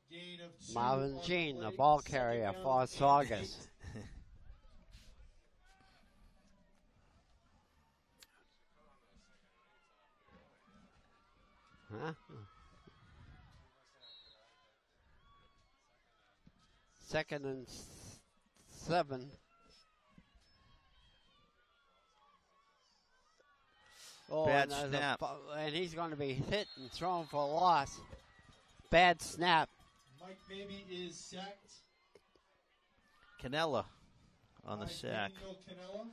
Gain of 2 Marvin on Jean, the the play. ball Second carrier down for and Saugus. 8. Huh? Second and 7. Oh, Bad and snap. And he's going to be hit and thrown for a loss. Bad snap. Mike Mabey is sacked. Canella on the by sack. Daniel Canella.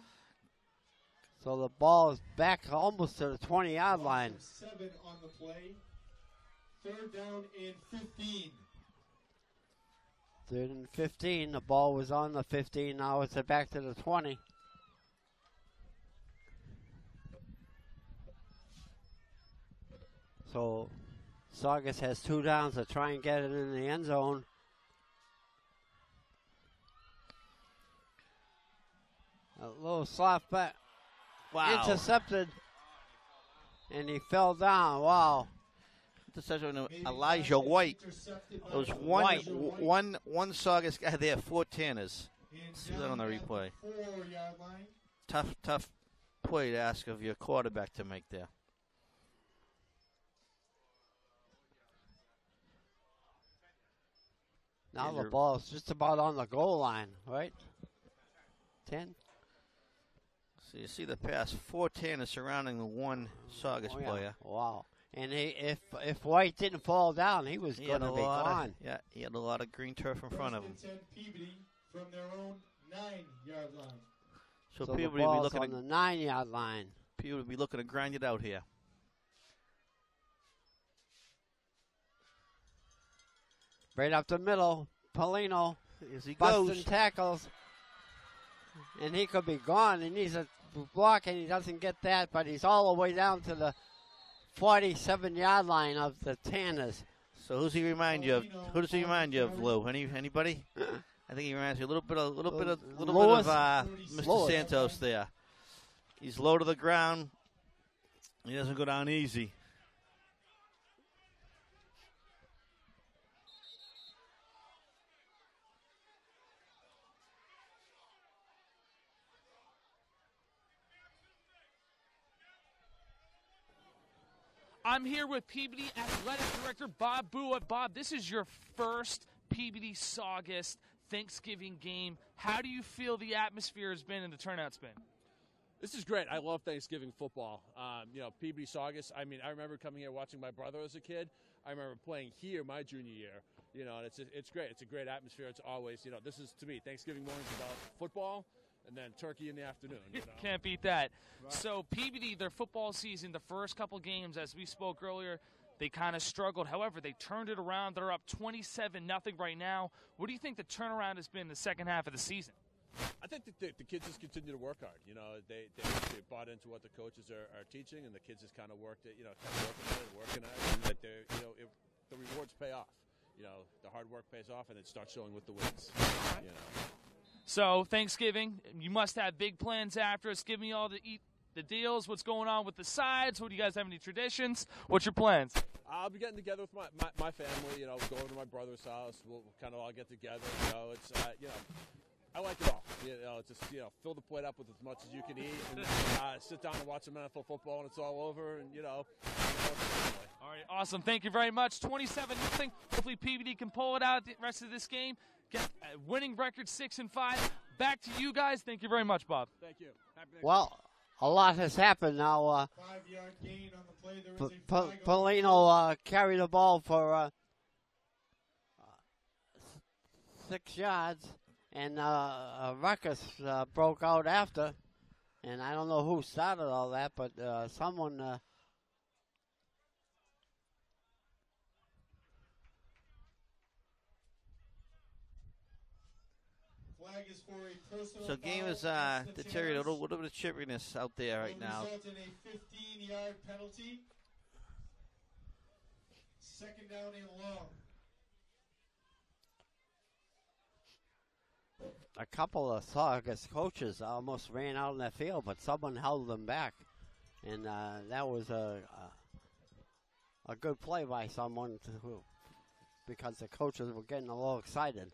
So the ball is back almost to the 20-yard line. 7 on the play. 3rd down and 15. 3rd and 15. The ball was on the 15. Now it's back to the 20. So Saugus has 2 downs to try and get it in the end zone. A little soft back. Wow. Intercepted. And he fell down. Wow. Interception Elijah White. There was one Saugus guy there, 4 Tanners. See that on the replay. Tough play to ask of your quarterback to make there. Now the ball's just about on the goal line, right? 10. So you see the pass, 4 Tanners surrounding the one Saugus player. Wow. And if White didn't fall down, he was going to be gone. He had a lot of green turf in front of him. From their own 9-yard line. So the people will be ball's looking on the 9-yard line. People will be looking to grind it out here. Right up the middle, Polino. As he busting goes. tackles. And he could be gone. He needs a block, and he doesn't get that, but he's all the way down to the 47-yard line of the Tanners. So who does he remind you of? Who does he remind you of, Lou? Anybody? I think he reminds you a little bit of Mr. Santos there. He's low to the ground. He doesn't go down easy. I'm here with PBD Athletic Director Bob Bua. Bob, this is your first PBD Saugus Thanksgiving game. How do you feel the atmosphere has been and the turnout's been? This is great. I love Thanksgiving football. PBD Saugus, I remember coming here watching my brother as a kid. I remember playing here my junior year. And it's great. It's a great atmosphere. It's always, this is, to me, Thanksgiving morning's about football. And then turkey in the afternoon. Can't beat that. Right. So PBD, their football season, the first couple games, as we spoke earlier, they kind of struggled. However, they turned it around. They're up 27-0 right now. What do you think the turnaround has been the second half of the season? I think that the kids just continue to work hard. They bought into what the coaches are teaching, and the kids just kind of worked it. Working at it, and that the rewards pay off. The hard work pays off, and it starts showing with the wins. So Thanksgiving, you must have big plans after us. Give me all the deals. What's going on with the sides? What do you guys have any traditions? What's your plans? I'll be getting together with my family. We'll go over to my brother's house. We'll kind of all get together. It's I like it all. Just fill the plate up with as much as you can eat, and sit down and watch some NFL football, and it's all over. And All right, awesome. Thank you very much. 27-0. Hopefully PBD can pull it out the rest of this game. Get a winning record 6-5. Back to you guys. Thank you very much, Bob. Thank you. Well, a lot has happened now. 5-yard gain on the play. There is a flag Polino carried the ball for 6 yards, and a ruckus broke out after. And I don't know who started all that, but someone. So game is deteriorated. A little bit of chippiness out there right now. Result in a 15-yard penalty. Second down and long. A couple of Saugus coaches almost ran out in that field, but someone held them back, and that was a good play by someone because the coaches were getting a little excited.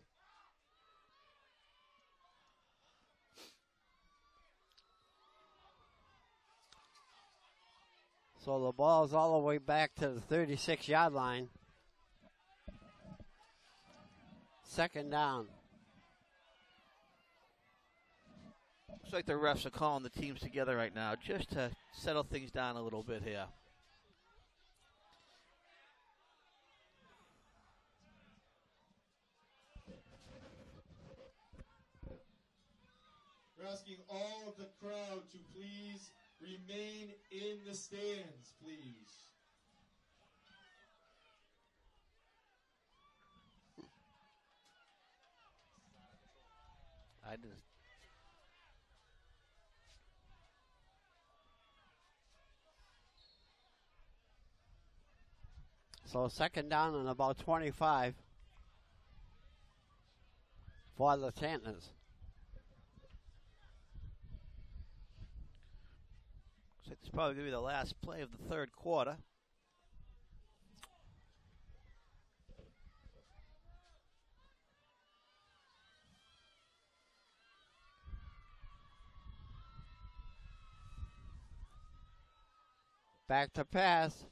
So the ball's all the way back to the 36-yard line. Second down. Looks like the refs are calling the teams together right now just to settle things down a little bit here. We're asking all of the crowd to please remain in the stands, please. I just. So second down and about 25 for the Tanners. So it's probably going to be the last play of the third quarter. Back to pass.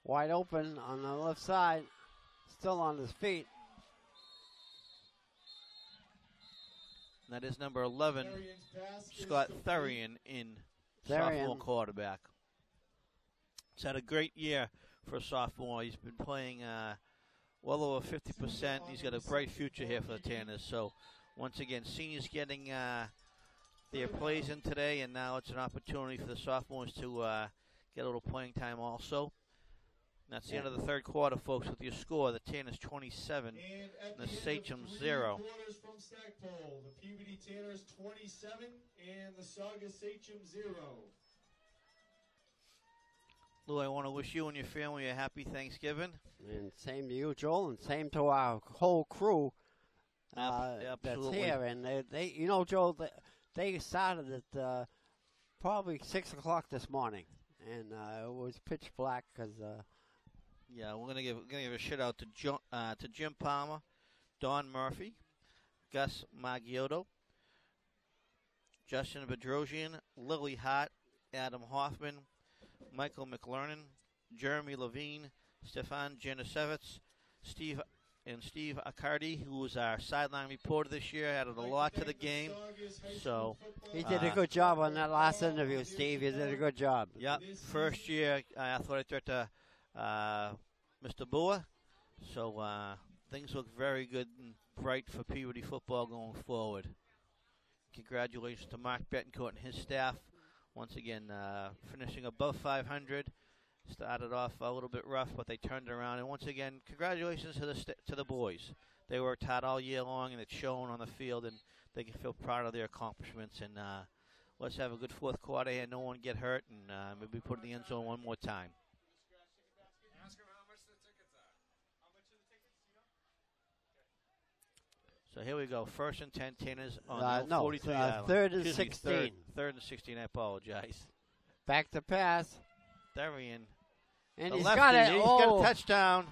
Wide open on the left side. Still on his feet. And that is number 11, Scott Therian, in sophomore quarterback. He's had a great year for a sophomore. He's been playing well over 50%. He's got a bright future here for the Tanners. So, once again, seniors getting their plays in today, and now it's an opportunity for the sophomores to get a little playing time also. And that's the end of the third quarter, folks, with your score. The Tanners 27, and the Sachems 0. From Stackpole, the Peabody Tanners 27 and the Saugus Sachems 0. Lou, I want to wish you and your family a happy Thanksgiving. And same to you, Joel, and same to our whole crew that's absolutely. here. And they, you know, Joel, they started at probably 6 o'clock this morning, and it was pitch black because. Yeah, we're gonna give a shout out to Jim Palmer, Don Murphy, Gus Maggiotto, Justin Bedrosian, Lily Hart, Adam Hoffman, Michael McLernan, Jeremy Levine, Stefan Janisevich, Steve Accardi, who was our sideline reporter this year, added a lot to the game. So he did a good job on that last interview, Steve. You did a good job. Yep, first year athletic director. Mr. Boer. So things look very good and bright for Peabody football going forward. Congratulations to Mark Betancourt and his staff. Once again, finishing above 500. Started off a little bit rough, but they turned it around. And once again, congratulations to the boys. They worked hard all year long, and it's shown on the field, and they can feel proud of their accomplishments. And let's have a good fourth quarter and no one get hurt, and maybe put in the end zone one more time. So here we go. First and 10, Tanners on the 43 yard. Third and 16. Third and 16, I apologize. Back to pass. Therian. And he's got it. He's got a touchdown.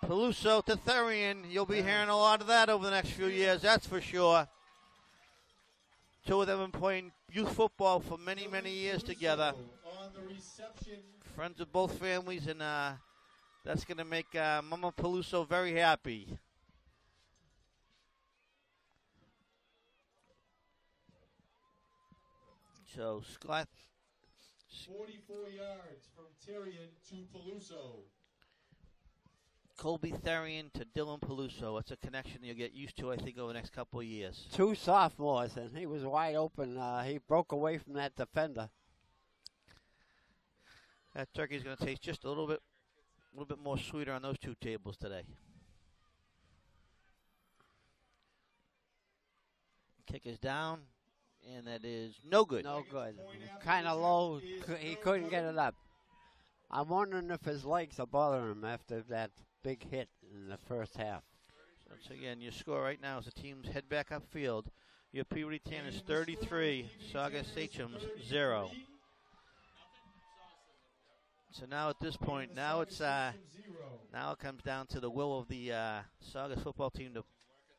Peluso to Therian. You'll be hearing a lot of that over the next few years, that's for sure. Two of them have been playing youth football for many, many years together. Friends of both families, and that's going to make Mama Peluso very happy. So, Scott. 44 yards from Tyrion to Peluso. Colby Therian to Dylan Peluso. It's a connection you'll get used to, I think, over the next couple of years. Two sophomores, and he was wide open. He broke away from that defender. That turkey's going to taste just a little bit more sweeter on those two tables today. Kick is down. And that is no good. No good. Kind of low. He couldn't get it up. I'm wondering if his legs are bothering him after that big hit in the first half. So again, your score right now is the teams head back upfield. Your Peabody Tanners 33, Saugus Sachems 0. So now at this point, now it comes down to the will of the Saugus football team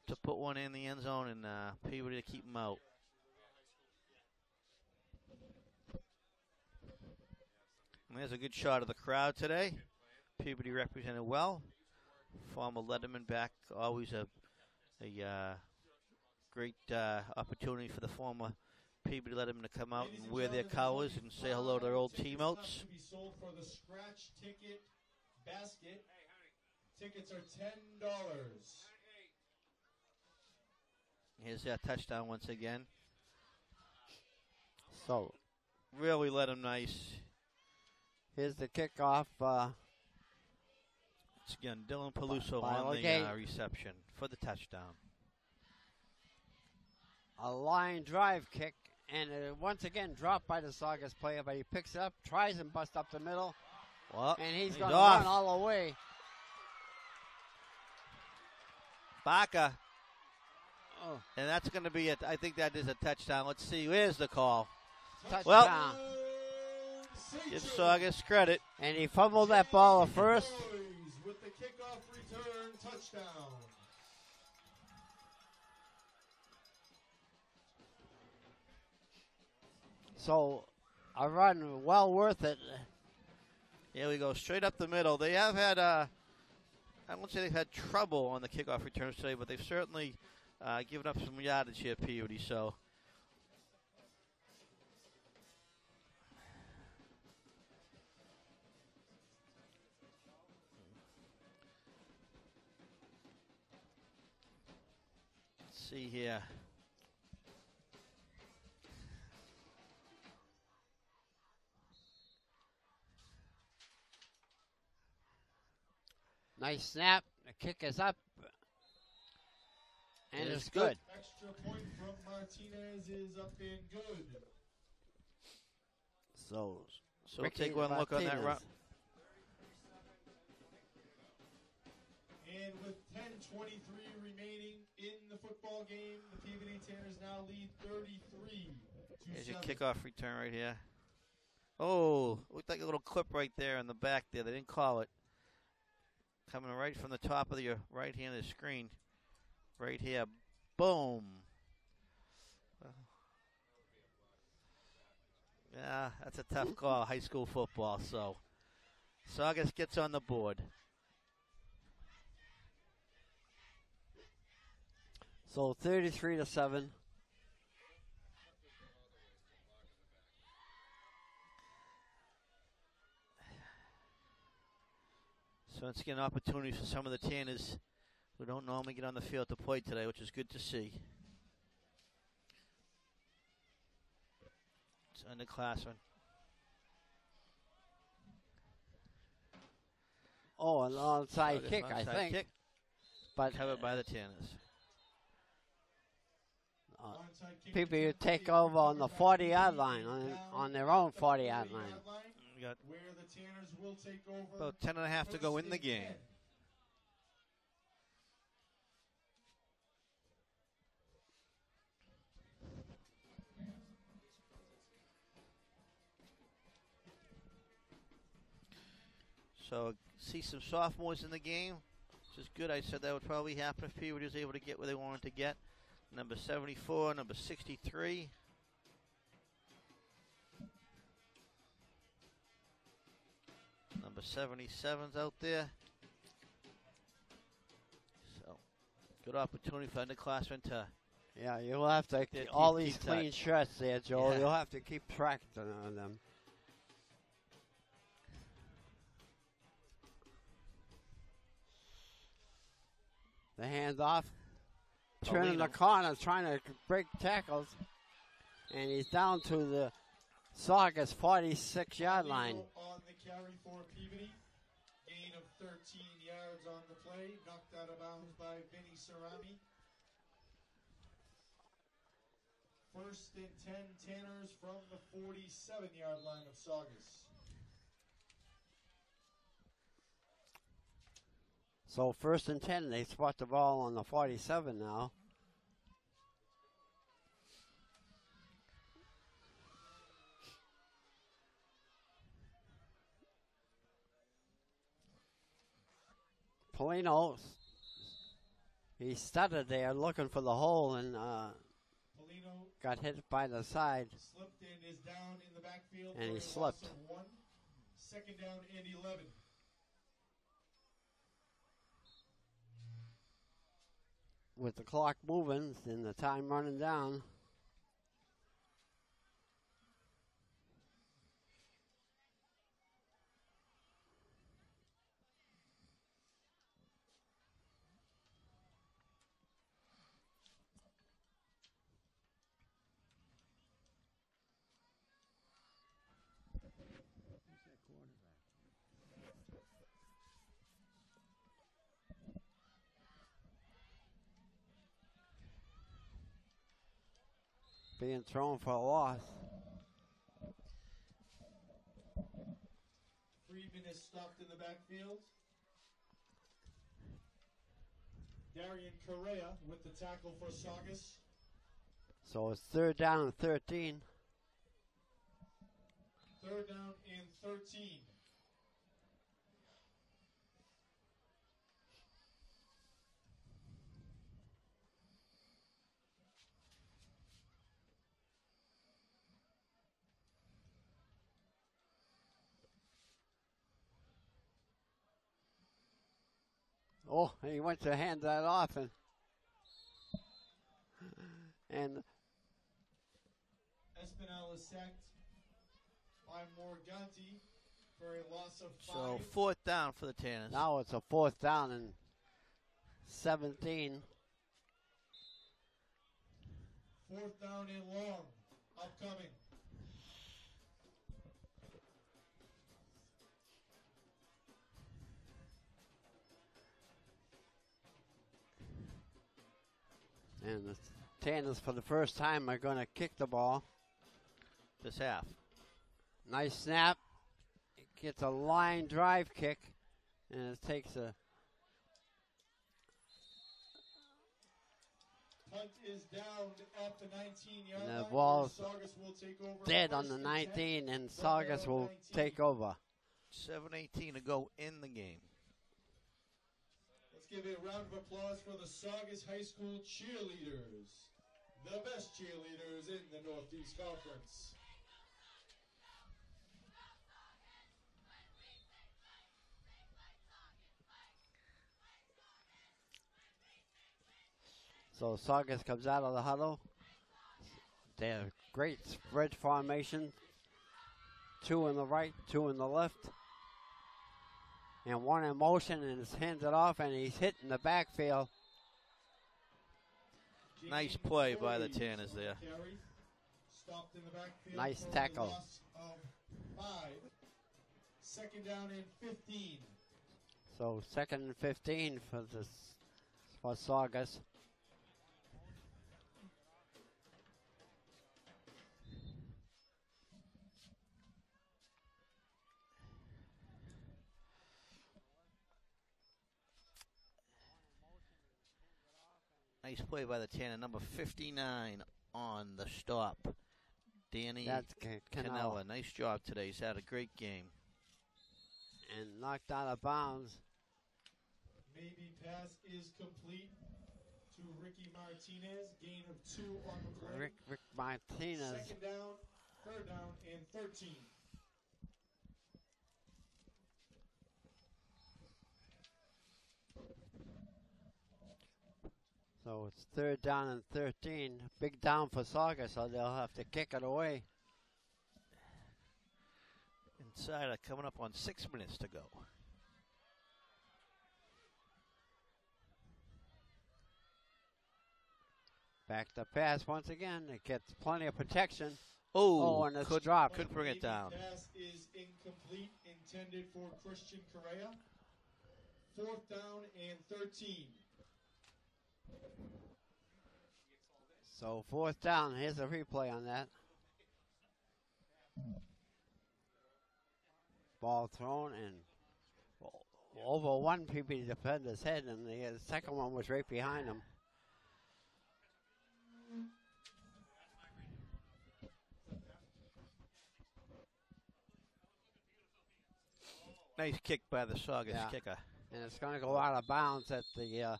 to put one in the end zone and Peabody to keep them out. And there's a good shot of the crowd today. Peabody represented well. Former Letterman back, always a great opportunity for the former Peabody Letterman to come out and wear their colors and say hello to their old teammates. To be sold for the scratch ticket basket. Tickets are $10. Here's that touchdown once again. So, really let him nice. Here's the kickoff. It's again Dylan Peluso on the reception for the touchdown. A line drive kick, and once again dropped by the Saugus player, but he picks it up, tries and busts up the middle. Well, and he's he's going to off. run all the way. Baca. Oh. And that's going to be it. I think that is a touchdown. Let's see. Where's the call? Touchdown. Well, give Saugus credit. And he fumbled that ball at first. With the kickoff return touchdown. So a run well worth it. Here we go, straight up the middle. They have had, I won't say they've had trouble on the kickoff returns today, but they've certainly given up some yardage here, Peabody. So let's see here. Nice snap. The kick is up. And it's good. Extra point from Martinez is up and good. So we'll take one look on that run. And with 10:23 remaining in the football game, the Peabody Tanners now lead 33-7. Here's your kickoff return right here. Oh, looked like a little clip right there in the back there. They didn't call it. Coming right from the top of your right hand of the screen. Right here. Boom. Yeah, that's a tough call, high school football. So Saugus gets on the board. So 33-7. So it's again opportunities for some of the Tanners who don't normally get on the field to play today, which is good to see. It's underclassmen. Oh, an onside kick, I think. Kick, but covered by the Tanners. People who take over on the 40-yard line, on their own 40-yard line. We got where the Tanners will take over. about 10.5 to go in the game. So see some sophomores in the game, which is good. I said that would probably happen if Peabody was able to get where they wanted to get. Number 74, number 63. Number 77's out there. So, good opportunity for underclassmen to. Yeah, you'll have to keep all these touch. clean shots there, Joe. Yeah. You'll have to keep track on them. The handoff, turning the corner, trying to break tackles, and he's down to the Saugus 46-yard line. On the carry for Peabody, gain of 13 yards on the play, knocked out of bounds by Vinny Cerami. First and 10 Tanners from the 47-yard line of Saugus. So first and 10, they spot the ball on the 47 now. Polino, he stuttered there looking for the hole and got hit by the side. Slipped and is down in the backfield. And he for a slipped. loss of 1. Second down and 11. With the clock moving and the time running down. Being thrown for a loss. Free Bateman is stopped in the backfield. Darian Correa with the tackle for Saugus. So it's 3rd down and 13. 3rd down and 13. Oh, he went to hand that off, and Espinal is sacked by Morganti for a loss of 5. So 4th down for the Tanners. now it's a 4th down and 17. 4th down and long. Upcoming. And the Tanners, for the first time, are going to kick the ball. This half. Nice snap. It gets a line drive kick, and it takes a... Punt is down at the 19-yard And the line. ball's Saugus will take over dead on the 1st and 10 19, and from Saugus their will 19. take over. 7:18 to go in the game. Let's give a round of applause for the Saugus High School cheerleaders. The best cheerleaders in the Northeast Conference. So Saugus comes out of the huddle. They have great spread formation. 2 in the right, 2 in the left. And 1 in motion, and it's handed off, and he's hit in the backfield. Nice play by the Tanners there. Stopped in the backfield Nice for a tackle. loss of 5. 2nd down and 15. So 2nd and 15 for Saugus. Nice play by the Tanner, number 59 on the stop. Danny That's Canella. Nice job today. He's had a great game. And knocked out of bounds. Maybe pass is complete to Ricky Martinez. Gain of 2 on the play. Rick Martinez. 2nd down, 3rd down, and 13. So it's 3rd down and 13. Big down for Saugus, so they'll have to kick it away. Inside, coming up on 6 minutes to go. Back to pass once again. It gets plenty of protection. Oh, and it's could dropped. Could bring it down. Pass is incomplete, intended for Christian Correa. 4th down and 13. So 4th down. Here's a replay on that. Ball thrown and over one PB defender's head, and the second one was right behind him. Nice kick by the Saugus kicker. And it's going to go out of bounds at the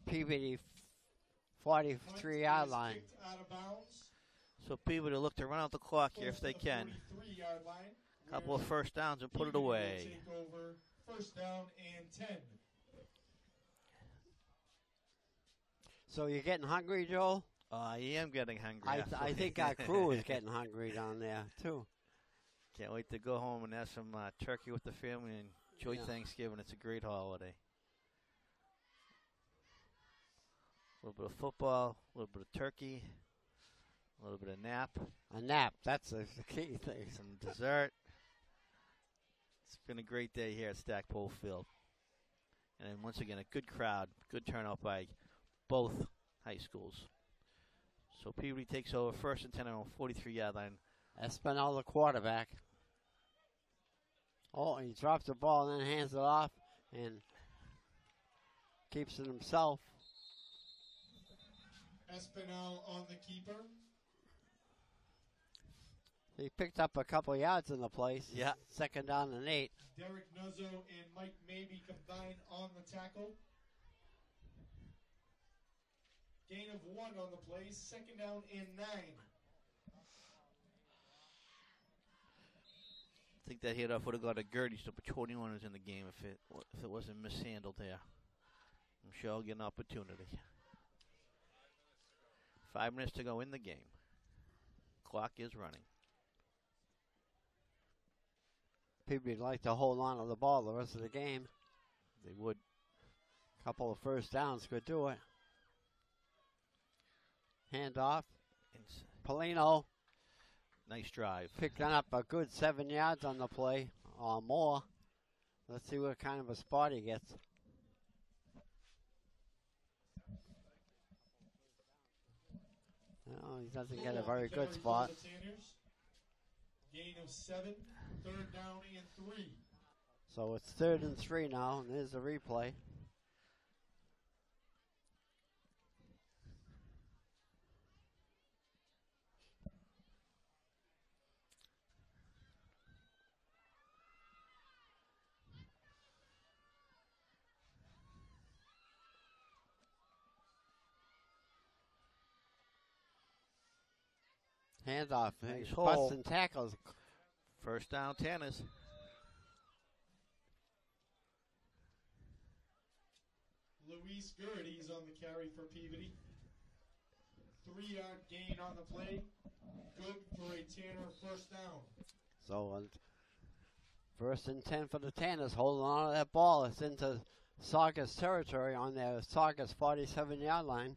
PVD 43-yard line. Out of bounds. So people to look to run out the clock here if they can. 43-yard line. Couple of first downs and put it away. Take over 1st down and 10. So you're getting hungry, Joel? I am getting hungry. I think our crew is getting hungry down there, too. Can't wait to go home and have some turkey with the family and enjoy Thanksgiving. It's a great holiday. A little bit of football, a little bit of turkey, a little bit of nap. A nap, that's the key thing. Some dessert. It's been a great day here at Stackpole Field. And then once again, a good crowd, good turnout by both high schools. So Peabody takes over 1st and 10 on 43-yard line. Espinal, the quarterback. Oh, he drops the ball and then hands it off and keeps it himself. Espinal on the keeper. He picked up a couple yards in the place. Yeah. Second down and 8. Derek Nuzzo and Mike Mabey combined on the tackle. Gain of 1 on the play. Second down and 9. I think that hit off would have got a Gertie, so 21 was in the game if it wasn't mishandled there. I'm sure I'll get an opportunity. 5 minutes to go in the game. Clock is running. People would like to hold on to the ball the rest of the game. They would. Couple of first downs could do it. Hand off. Polino. Nice drive. Picking up a good 7 yards on the play or more. Let's see what kind of a spot he gets. No, he doesn't get a very good spot. Gain of 7, third down and 3. So it's 3rd and 3 now, and there's the replay. Handoff. Nice He's hole. busting tackles. First down, Tanners. Luis Gertie's on the carry for Peabody. 3-yard gain on the play. Good for a Tanner first down. So, 1st and 10 for the Tanners. Holding on to that ball. It's into Saugus territory on their Saugus 47-yard line.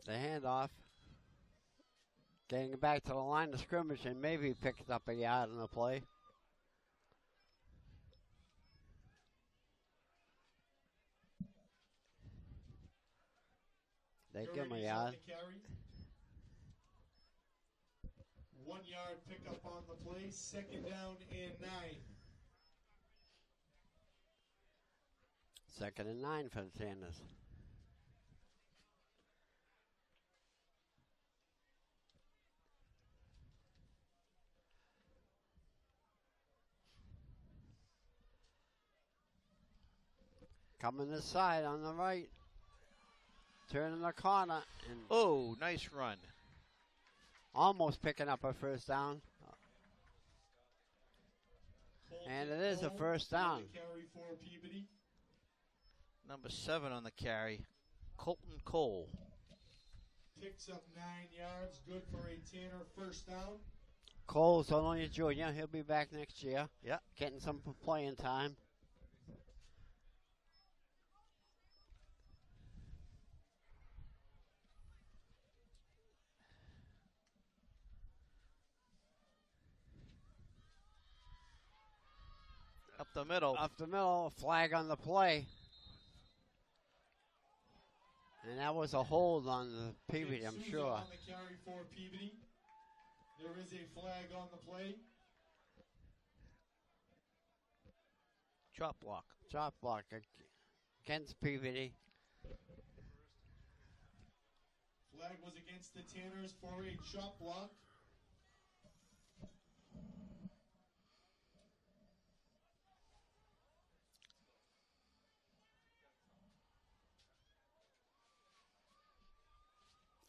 The handoff. Getting back to the line of scrimmage and maybe picked up a yard in the play. They give him a yard. 1 yard pickup on the play. Second down and 9. 2nd and 9 for the Tanners. Coming this side on the right. Turning the corner. And oh, nice run. Almost picking up a first down. And it is a first down. Carry for Peabody. Number 7 on the carry, Colton Cole. Picks up 9 yards. Good for a Tanner first down. Cole's only a junior. He'll be back next year. Yeah. Getting some playing time. Up the middle. Up the middle, flag on the play. And that was a hold on the Peabody, I'm sure. On the carry for Peabody. There is a flag on the play. Chop block. Chop block against Peabody. Flag was against the Tanners for a chop block.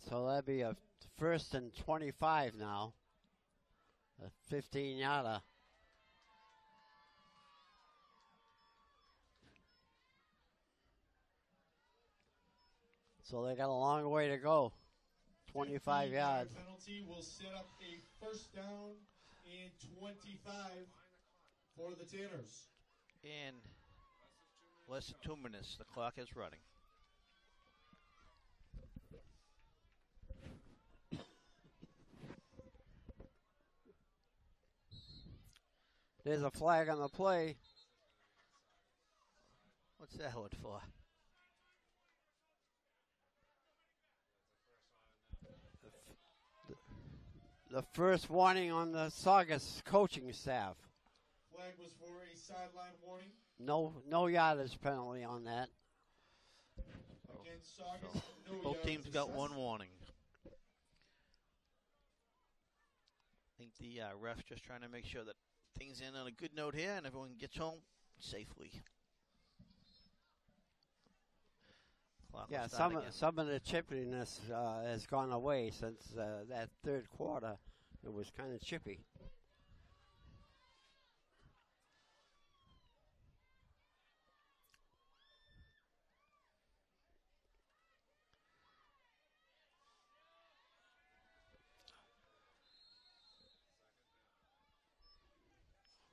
So that'd be a 1st and 25 now. A 15-yarder. So they got a long way to go. 25 yards. Penalty will set up a first down and 25 for the Tanners. In less than 2 minutes, the clock is running. There's a flag on the play. What's that one for? The first warning on the Saugus coaching staff. Flag was for a sideline warning. No yardage penalty on that. Against Saugus, no Both yards teams got assessed. one warning. I think the ref's just trying to make sure that things end on a good note here and everyone gets home safely. Clock will Yeah, start again. some of the chippiness has gone away since that third quarter. It was kind of chippy.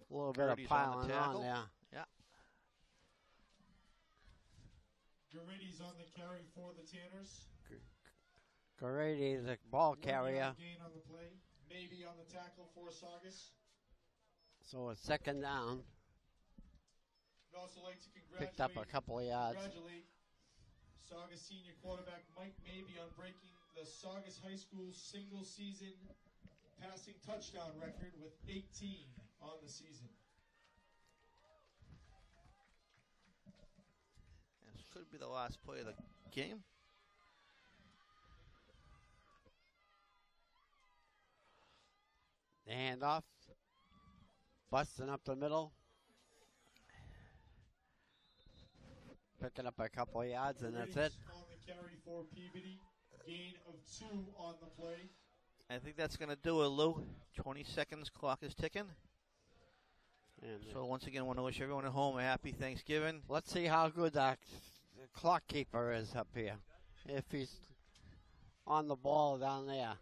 A little bit of Gertie's piling the on tackle. there. Yeah. Garidy's on the carry for the Tanners. Garady, the ball 1 carrier. yard gain on the play. Maybe on the tackle for Saugus. So it's second down. We'd also like to Picked up a couple of yards. congratulate Saugus senior quarterback Mike Mabey on breaking the Saugus High School single season passing touchdown record with 18 on the season. This could be the last play of the game. The handoff. Busting up the middle. Picking up a couple of yards, and that's it. On the carry for Peabody. Gain of 2 on the play. I think that's going to do it, Lou. 20 seconds, clock is ticking. And So once again, I want to wish everyone at home a happy Thanksgiving. let's see how good that clock keeper is up here. If he's on the ball down there.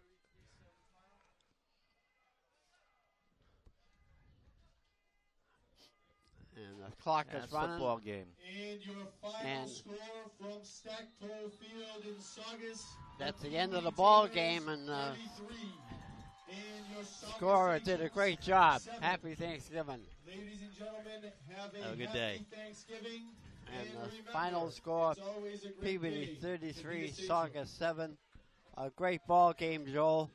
And the clock That's is running. football game. And your final And score from Stackpole Field in Saugus. That's the end of the ball game, and 33. And your Saugus scorer did a great job. 7. Happy Thanksgiving. Ladies and gentlemen, have a good happy day. Thanksgiving. And the remember, final score, it's always a great Peabody day 33, to be a Saugus 7. A great ball game, Joel.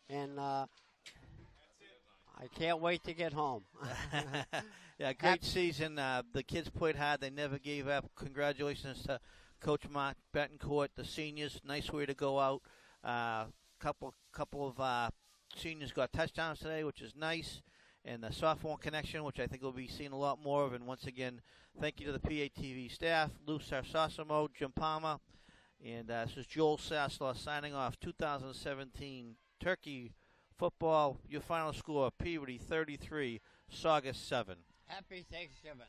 And I can't wait to get home. Yeah, great season. The kids played hard. They never gave up. Congratulations to Coach Mark Betancourt, the seniors. Nice way to go out. Couple of seniors got touchdowns today, which is nice. And the sophomore connection, which I think we'll be seeing a lot more of. And once again, thank you to the PATV staff, Lou Sarsasimo, Jim Palmer. And this is Joel Sassler signing off 2017 Turkey football. Your final score, Peabody 33, Saugus 7. Happy Thanksgiving.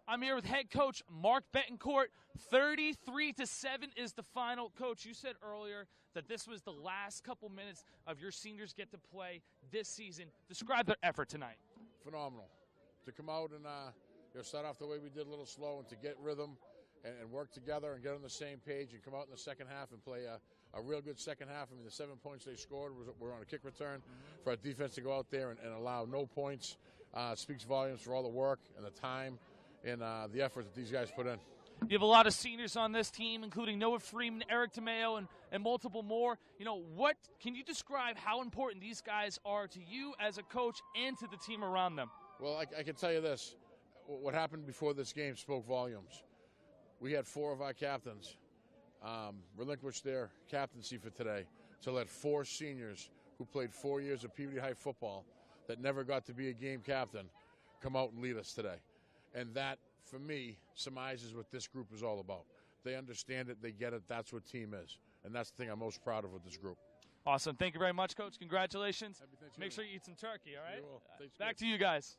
I'm here with head coach Mark Betancourt. 33-7 is the final. Coach, you said earlier that this was the last couple minutes of your seniors get to play this season. Describe their effort tonight. Phenomenal. To come out and start off the way we did, a little slow, and to get rhythm and work together and get on the same page and come out in the second half and play a real good second half. I mean, the 7 points they scored were on a kick return. For our defense to go out there and allow no points speaks volumes for all the work and the time and the effort that these guys put in. You have a lot of seniors on this team, including Noah Freeman, Eric DeMeo, and multiple more. What can you describe how important these guys are to you as a coach and to the team around them? Well, I can tell you this. What happened before this game spoke volumes. We had 4 of our captains relinquish their captaincy for today to let 4 seniors who played 4 years of Peabody High football that never got to be a game captain come out and lead us today. And that, for me, surmises what this group is all about. They understand it. They get it. That's what team is. And that's the thing I'm most proud of with this group. Awesome. Thank you very much, Coach. Congratulations. Make sure you eat some turkey, all right? Back to you guys.